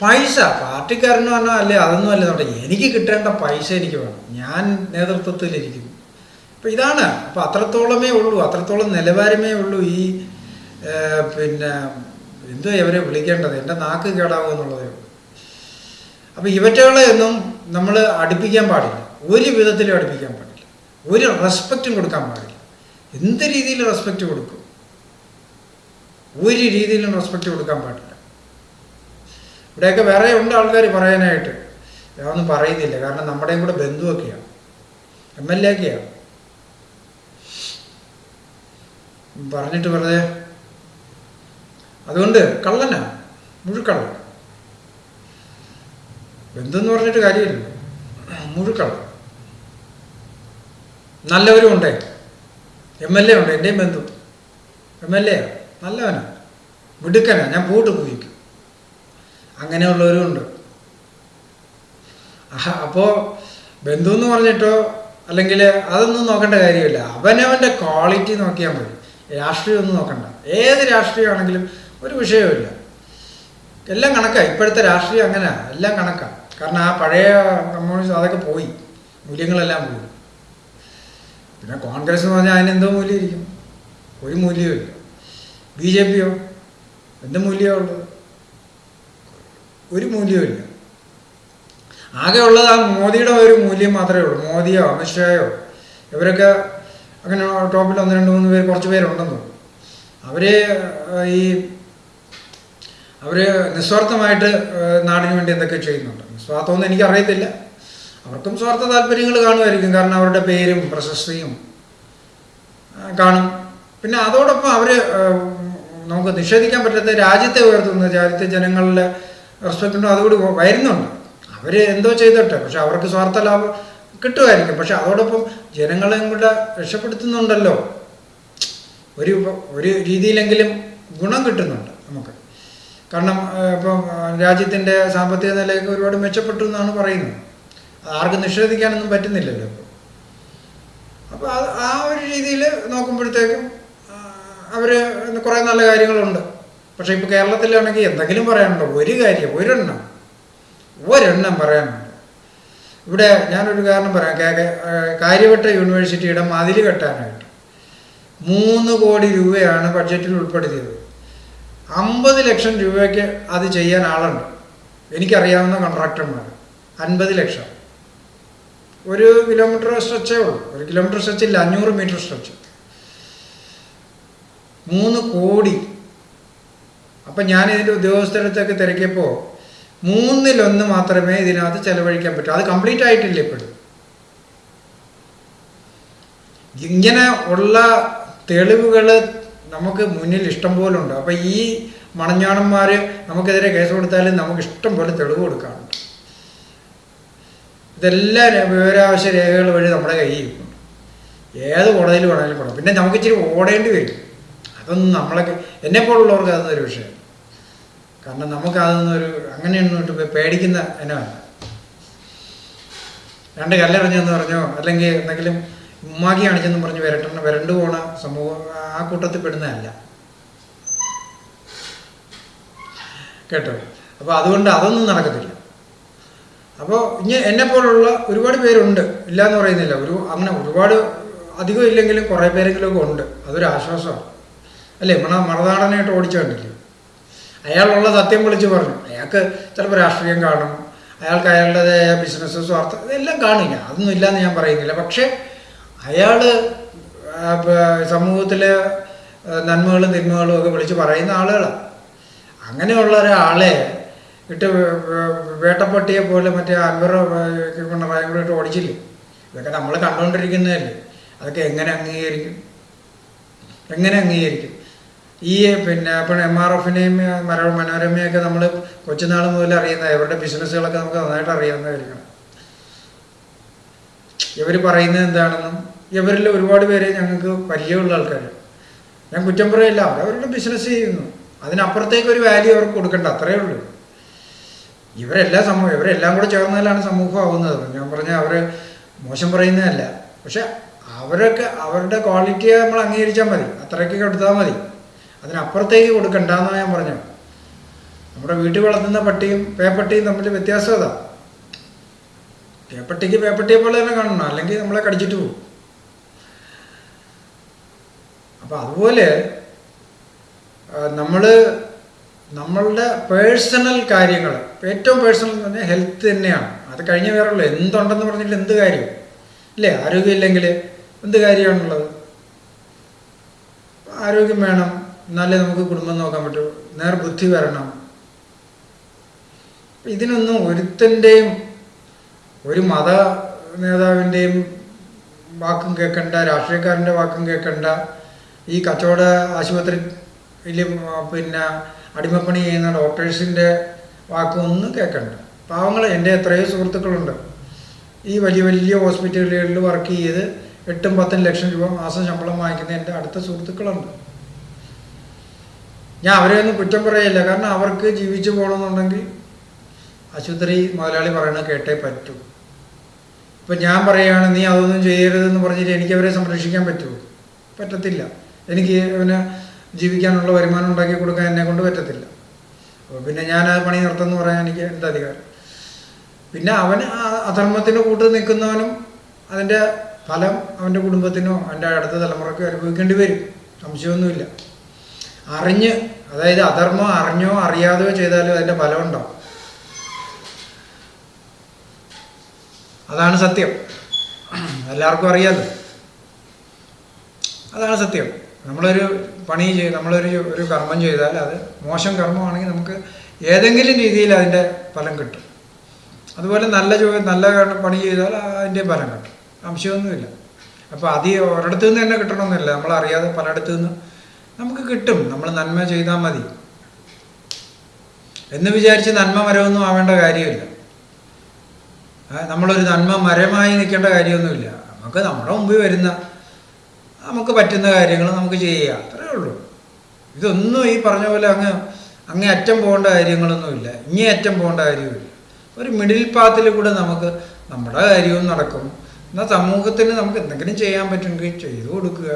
പൈസ പാർട്ടിക്കാരന് പറഞ്ഞാൽ അല്ലേ, അതൊന്നും അല്ലെന്നുണ്ട്. എനിക്ക് കിട്ടേണ്ട പൈസ എനിക്ക് വേണം. ഞാൻ നേതൃത്വത്തിലിരിക്കുന്നു. അപ്പം ഇതാണ്. അപ്പം അത്രത്തോളമേ ഉള്ളൂ, അത്രത്തോളം നിലവാരമേ ഉള്ളൂ ഈ പിന്നെ എന്തോ ഇവരെ വിളിക്കേണ്ടത്. എൻ്റെ നാക്ക് കേടാവുക എന്നുള്ളതേ ഉള്ളൂ. അപ്പം ഇവറ്റകളെ ഒന്നും നമ്മൾ അടുപ്പിക്കാൻ പാടില്ല, ഒരു വിധത്തിലും അടുപ്പിക്കാൻ പാടില്ല, ഒരു റെസ്പെക്റ്റും കൊടുക്കാൻ പാടില്ല. എന്ത് രീതിയിൽ റെസ്പെക്റ്റ് കൊടുക്കും? ഒരു രീതിയിലും റെസ്പെക്റ്റ് കൊടുക്കാൻ പാടില്ല. ഇവിടെയൊക്കെ വേറെ ഉണ്ട് ആൾക്കാർ പറയാനായിട്ട്, ഒന്നും പറയുന്നില്ല. കാരണം നമ്മുടെയും കൂടെ ബന്ധുവൊക്കെയാണ്, MLA ഒക്കെയാണ്. പറഞ്ഞിട്ട് വെറുതെ. അതുകൊണ്ട് കള്ളനാ, മുഴുക്കള്ളൻ. ബന്ധു എന്ന് പറഞ്ഞിട്ട് കാര്യമില്ല, മുഴുക്കള്ളൻ. നല്ലവരും ഉണ്ടേ, MLA ഉണ്ട്. എൻ്റെയും ബന്ധു MLA നല്ലവനാ, മിടുക്കനാ, ഞാൻ പൂട്ട് പൂജിക്കും. അങ്ങനെയുള്ളവരും ഉണ്ട്. അപ്പോൾ ബന്ധു എന്ന് പറഞ്ഞിട്ടോ അല്ലെങ്കിൽ അതൊന്നും നോക്കേണ്ട കാര്യമില്ല. അവനവൻ്റെ ക്വാളിറ്റി നോക്കിയാൽ മതി. രാഷ്ട്രീയം ഒന്നും നോക്കണ്ട. ഏത് രാഷ്ട്രീയമാണെങ്കിലും ഒരു വിഷയമില്ല, എല്ലാം കണക്കാണ്. ഇപ്പോഴത്തെ രാഷ്ട്രീയം അങ്ങനെയാണ്, എല്ലാം കണക്കാണ്. കാരണം ആ പഴയ കമ്മ്യൂണിസ്റ്റ് അതൊക്കെ പോയി, മൂല്യങ്ങളെല്ലാം പോയി. പിന്നെ കോൺഗ്രസ് എന്ന് പറഞ്ഞാൽ അതിനെന്തോ മൂല്യം ഇരിക്കും? ഒരു മൂല്യമില്ല. BJPയോ എന്ത് മൂല്യമാണ് ഉള്ളത്? ഒരു മൂല്യമില്ല. ആകെ ഉള്ളത് ആ മോദിയുടെ ഒരു മൂല്യം മാത്രമേ ഉള്ളൂ. മോദിയോ അമിത്ഷായോ ഇവരൊക്കെ അങ്ങനെ ടോപ്പിൽ 1, 2, 3 പേര്, കുറച്ച് പേരുണ്ടെന്ന് തോന്നുന്നു. അവർ നിസ്വാർത്ഥമായിട്ട് നാടിന് വേണ്ടി എന്തൊക്കെ ചെയ്യുന്നുണ്ട്. നിസ്വാർത്ഥമൊന്നും എനിക്കറിയത്തില്ല. അവർക്കും സ്വാർത്ഥ താല്പര്യങ്ങൾ കാണുമായിരിക്കും. കാരണം അവരുടെ പേരും പ്രശസ്തിയും കാണും. പിന്നെ അതോടൊപ്പം അവർ നമുക്ക് നിഷേധിക്കാൻ പറ്റാത്ത രാജ്യത്തെ ഉയർത്തുന്ന, രാജ്യത്തെ ജനങ്ങളുടെ റെസ്പെക്റ്റുണ്ടോ അതുകൂടി വരുന്നുണ്ട്. അവർ എന്തോ ചെയ്തോട്ടെ, പക്ഷെ അവർക്ക് സ്വാർത്ഥ ലാഭം കിട്ടുമായിരിക്കും. പക്ഷെ അതോടൊപ്പം ജനങ്ങളെയും കൂടെ രക്ഷപ്പെടുത്തുന്നുണ്ടല്ലോ. ഒരു രീതിയിലെങ്കിലും ഗുണം കിട്ടുന്നുണ്ട് നമുക്ക്. കാരണം ഇപ്പം രാജ്യത്തിൻ്റെ സാമ്പത്തിക നിലയൊക്കെ ഒരുപാട് മെച്ചപ്പെട്ടു എന്നാണ് പറയുന്നത്. ആർക്കും നിഷേധിക്കാനൊന്നും പറ്റുന്നില്ലല്ലോ ഇപ്പോൾ. അപ്പോൾ ആ ഒരു രീതിയിൽ നോക്കുമ്പോഴത്തേക്കും അവർ കുറേ നല്ല കാര്യങ്ങളുണ്ട്. പക്ഷേ ഇപ്പോൾ കേരളത്തിലാണെങ്കിൽ എന്തെങ്കിലും പറയാനുണ്ടോ? ഒരു കാര്യം, ഒരെണ്ണം പറയാനുണ്ട്. ഇവിടെ ഞാനൊരു കാരണം പറയാം. കാര്യവട്ട യൂണിവേഴ്സിറ്റിയുടെ മതിൽ കെട്ടാനായിട്ട് 3 കോടി രൂപയാണ് ബഡ്ജറ്റിൽ ഉൾപ്പെടുത്തിയത്. 50 ലക്ഷം രൂപയ്ക്ക് അത് ചെയ്യാൻ ആളുണ്ട്. എനിക്കറിയാവുന്ന കോൺട്രാക്ടർമാർ. 50 ലക്ഷം. 1 കിലോമീറ്റർ സ്ട്രെച്ചേ ഉള്ളൂ. 1 കിലോമീറ്റർ സ്ട്രെച്ചില്ല, 500 മീറ്റർ സ്ട്രെച്ച്. 3 കോടി. അപ്പം ഞാൻ ഇതിൻ്റെ ഉദ്യോഗസ്ഥരത്തൊക്കെ തിരക്കിയപ്പോൾ 1/3 മാത്രമേ ഇതിനകത്ത് ചെലവഴിക്കാൻ പറ്റൂ. അത് കംപ്ലീറ്റ് ആയിട്ടില്ല ഇപ്പോഴും. ഇങ്ങനെ ഉള്ള തെളിവുകൾ നമുക്ക് മുന്നിൽ ഇഷ്ടം പോലെ ഉണ്ട്. അപ്പം ഈ മണഞ്ഞാണന്മാർ നമുക്കെതിരെ കേസ് കൊടുത്താലും നമുക്ക് ഇഷ്ടം പോലെ തെളിവ് കൊടുക്കാറുണ്ട്. ഇതെല്ലാം വിവരാവശ്യ രേഖകൾ വഴി നമ്മുടെ കയ്യിൽ ഇരിക്കുന്നുണ്ട്. ഏത് കോടതിയിൽ വേണമെങ്കിലും കൊടുക്കും. പിന്നെ നമുക്ക് ഇച്ചിരി ഓടേണ്ടി വരും. അതൊന്നും നമ്മളൊക്കെ എന്നെപ്പോലുള്ളവർക്ക് അതൊന്നൊരു വിഷയം. കാരണം നമുക്ക് അതൊന്നൊരു അങ്ങനെയൊന്നും പേടിക്കുന്ന ഇനമല്ല. 2 കല്ലെറിഞ്ഞെന്ന് പറഞ്ഞോ അല്ലെങ്കിൽ എന്തെങ്കിലും ഉമ്മാക്കി കാണിച്ചെന്ന് പറഞ്ഞ് വരണ്ടു പോണ സമൂഹം ആ കൂട്ടത്തിൽ പെടുന്നതല്ല കേട്ടോ. അപ്പോൾ അതുകൊണ്ട് അതൊന്നും നടക്കത്തില്ല. അപ്പോൾ ഇനി എന്നെപ്പോലുള്ള ഒരുപാട് പേരുണ്ട്, ഇല്ല എന്ന് പറയുന്നില്ല. അങ്ങനെ ഒരുപാട് അധികം ഇല്ലെങ്കിലും കുറേ പേരെങ്കിലുമൊക്കെ ഉണ്ട്. അതൊരു ആശ്വാസമാണ് അല്ലേ. മണനാടനായിട്ട് ഓടിച്ചു കണ്ടില്ലേ. അയാളുള്ള സത്യം വിളിച്ച് പറഞ്ഞു. അയാൾക്ക് ചിലപ്പോൾ രാഷ്ട്രീയം കാണും, അയാൾക്ക് അയാളുടേതായ ബിസിനസ് സ്വാർത്ഥ ഇതെല്ലാം കാണില്ല, അതൊന്നും ഇല്ലയെന്ന് ഞാൻ പറയുന്നില്ല. പക്ഷേ അയാൾ സമൂഹത്തിലെ നന്മകളും തിന്മകളും ഒക്കെ വിളിച്ച് പറയുന്ന ആളുകളാണ്. അങ്ങനെയുള്ള ഒരാളെ ഇട്ട് വേട്ടപ്പട്ടിയെ പോലെ മറ്റേ അൻവർ പിണറായി കൂടെ ഇട്ട് ഓടിച്ചില്ലേ. ഇതൊക്കെ നമ്മൾ കണ്ടുകൊണ്ടിരിക്കുന്നതല്ലേ. അതൊക്കെ എങ്ങനെ അംഗീകരിക്കും? ഈ ഇപ്പം MRFനെയും മനോരമയൊക്കെ നമ്മൾ കൊച്ചുനാൾ മുതൽ അറിയുന്ന ഇവരുടെ ബിസിനസ്സുകളൊക്കെ നമുക്ക് നന്നായിട്ട് അറിയാവുന്നതായിരിക്കണം. ഇവർ പറയുന്നത് എന്താണെന്നും ഇവരിൽ ഒരുപാട് പേരെ ഞങ്ങൾക്ക് പരിചയമുള്ള ആൾക്കാർ. ഞാൻ കുറ്റം പറയില്ല, അവരവരുടെ ബിസിനസ് ചെയ്യുന്നു. അതിനപ്പുറത്തേക്ക് ഒരു വാല്യൂ അവർക്ക് കൊടുക്കണ്ട, അത്രയേ ഉള്ളൂ. ഇവരെല്ലാം കൂടെ ചേർന്നാലാണ് സമൂഹം ആവുന്നത്. ഞാൻ പറഞ്ഞാൽ അവർ മോശം പറയുന്നതല്ല. പക്ഷെ അവരുടെ ക്വാളിറ്റിയെ നമ്മൾ അംഗീകരിച്ചാൽ മതി, അത്രയ്ക്കൊക്കെ എടുത്താൽ മതി. അതിനപ്പുറത്തേക്ക് കൊടുക്കണ്ടെന്നാണ് ഞാൻ പറഞ്ഞത്. നമ്മുടെ വീട്ടിൽ വളർത്തുന്ന പട്ടിയും പേപ്പട്ടിയും തമ്മിൽ വ്യത്യാസം അതാ. പേപ്പട്ടിക്ക് പേപ്പട്ടിയെ പോലെ തന്നെ കാണണം, അല്ലെങ്കിൽ നമ്മളെ കടിച്ചിട്ട് പോകും. അപ്പം അതുപോലെ നമ്മളുടെ പേഴ്സണൽ കാര്യങ്ങൾ, ഏറ്റവും പേഴ്സണൽ എന്ന് പറഞ്ഞാൽ ഹെൽത്ത് തന്നെയാണ്. അത് കഴിഞ്ഞ് വേറുള്ളൂ. എന്തുണ്ടെന്ന് പറഞ്ഞിട്ട് എന്ത് കാര്യം ഇല്ലേ? ആരോഗ്യമില്ലെങ്കിൽ എന്ത് കാര്യമാണുള്ളത്? ആരോഗ്യം വേണം, എന്നാലേ നമുക്ക് കുടുംബം നോക്കാൻ പറ്റൂ. നേർബുദ്ധി വരണം. ഇതിനൊന്നും ഒരുത്തൻ്റെയും ഒരു മത നേതാവിൻ്റെയും വാക്കും കേൾക്കണ്ട, രാഷ്ട്രീയക്കാരൻ്റെ വാക്കും കേൾക്കണ്ട, ഈ കച്ചവട ആശുപത്രിയിൽ പിന്നെ അടിമപ്പണി ചെയ്യുന്ന ഡോക്ടേഴ്സിൻ്റെ വാക്കൊന്നും കേൾക്കണ്ട. പാവങ്ങൾ എൻ്റെ എത്രയോ സുഹൃത്തുക്കളുണ്ട് ഈ വലിയ വലിയ ഹോസ്പിറ്റലുകളിൽ വർക്ക് ചെയ്ത് 8-10 ലക്ഷം രൂപ മാസം ശമ്പളം വാങ്ങിക്കുന്ന എൻ്റെ അടുത്ത സുഹൃത്തുക്കളുണ്ട്. ഞാൻ അവരെ ഒന്നും കുറ്റം പറയില്ല. കാരണം അവർക്ക് ജീവിച്ചു പോകണമെന്നുണ്ടെങ്കിൽ ആശുപത്രി മുതലാളി പറയണത് കേട്ടേ പറ്റൂ. ഇപ്പം ഞാൻ പറയുകയാണ് നീ അതൊന്നും ചെയ്യരുതെന്ന് പറഞ്ഞിട്ട് എനിക്ക് അവരെ സംരക്ഷിക്കാൻ പറ്റുമോ? പറ്റത്തില്ല. എനിക്ക് അവന് ജീവിക്കാനുള്ള വരുമാനം ഉണ്ടാക്കി കൊടുക്കാൻ എന്നെ കൊണ്ട് പറ്റത്തില്ല. അപ്പോൾ പിന്നെ ഞാൻ അത് പണി നിർത്തുമെന്ന് പറയാൻ എനിക്ക് എന്താ അധികാരം? പിന്നെ അവന് അധർമ്മത്തിന് കൂട്ട് നിൽക്കുന്നവനും അതിൻ്റെ ഫലം അവൻ്റെ കുടുംബത്തിനോ അവൻ്റെ അടുത്ത തലമുറയ്ക്കോ അനുഭവിക്കേണ്ടി വരും, സംശയമൊന്നുമില്ല. അതായത് അധർമ്മം അറിഞ്ഞോ അറിയാതെയോ ചെയ്താലും അതിൻ്റെ ഫലം ഉണ്ടാവും. അതാണ് സത്യം. എല്ലാവർക്കും അറിയാമല്ലോ. അതാണ് സത്യം. നമ്മളൊരു നമ്മളൊരു കർമ്മം ചെയ്താൽ അത് മോശം കർമ്മമാണെങ്കിൽ നമുക്ക് ഏതെങ്കിലും രീതിയിൽ അതിൻ്റെ ഫലം കിട്ടും. അതുപോലെ നല്ല പണി ചെയ്താൽ അതിൻ്റെ ഫലം കിട്ടും, സംശയമൊന്നുമില്ല. അപ്പോൾ ഒരിടത്തു നിന്ന് തന്നെ കിട്ടണമെന്നില്ല, നമ്മളറിയാതെ പലയിടത്തു നിന്ന് നമുക്ക് കിട്ടും. നമ്മൾ നന്മ ചെയ്താൽ മതി എന്ന് വിചാരിച്ച് നന്മ മരമൊന്നും ആവേണ്ട കാര്യമില്ല. നമ്മളൊരു നന്മ മരമായി നിൽക്കേണ്ട കാര്യമൊന്നുമില്ല. നമുക്ക് നമ്മുടെ മുമ്പിൽ വരുന്ന നമുക്ക് പറ്റുന്ന കാര്യങ്ങൾ നമുക്ക് ചെയ്യുക, അത്രയേ ഉള്ളൂ. ഇതൊന്നും ഈ പറഞ്ഞ പോലെ അങ്ങേ അറ്റം പോകേണ്ട കാര്യങ്ങളൊന്നുമില്ല, ഇങ്ങേ അറ്റം പോകേണ്ട കാര്യമില്ല. ഒരു മിഡിൽ പാത്തിൽ കൂടെ നമുക്ക് നമ്മുടെ കാര്യവും നടക്കും. എന്നാൽ സമൂഹത്തിന് നമുക്ക് എന്തെങ്കിലും ചെയ്യാൻ പറ്റുമെങ്കിൽ ചെയ്തു കൊടുക്കുക,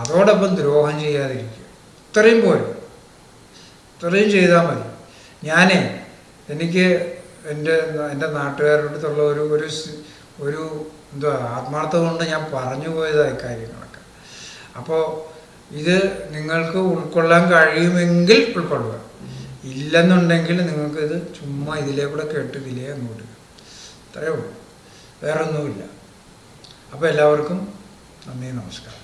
അതോടൊപ്പം ദ്രോഹം ചെയ്യാതിരിക്കുക. ഇത്രയും പോലും, ഇത്രയും ചെയ്താൽ മതി. എനിക്ക് എൻ്റെ നാട്ടുകാരുടെ അടുത്തുള്ള ഒരു ആത്മാർത്ഥത കൊണ്ട് ഞാൻ പറഞ്ഞു പോയതായി കാര്യങ്ങളൊക്കെ. അപ്പോൾ ഇത് നിങ്ങൾക്ക് ഉൾക്കൊള്ളാൻ കഴിയുമെങ്കിൽ ഉൾക്കൊള്ളുക, ഇല്ലെന്നുണ്ടെങ്കിൽ നിങ്ങൾക്കിത് ചുമ്മാ ഇതിലേ കൂടെ കേട്ട് ഇതിലേ അങ്ങോട്ട്, അത്രയേ ഉള്ളൂ, വേറൊന്നുമില്ല. അപ്പോൾ എല്ലാവർക്കും നന്ദി, നമസ്കാരം.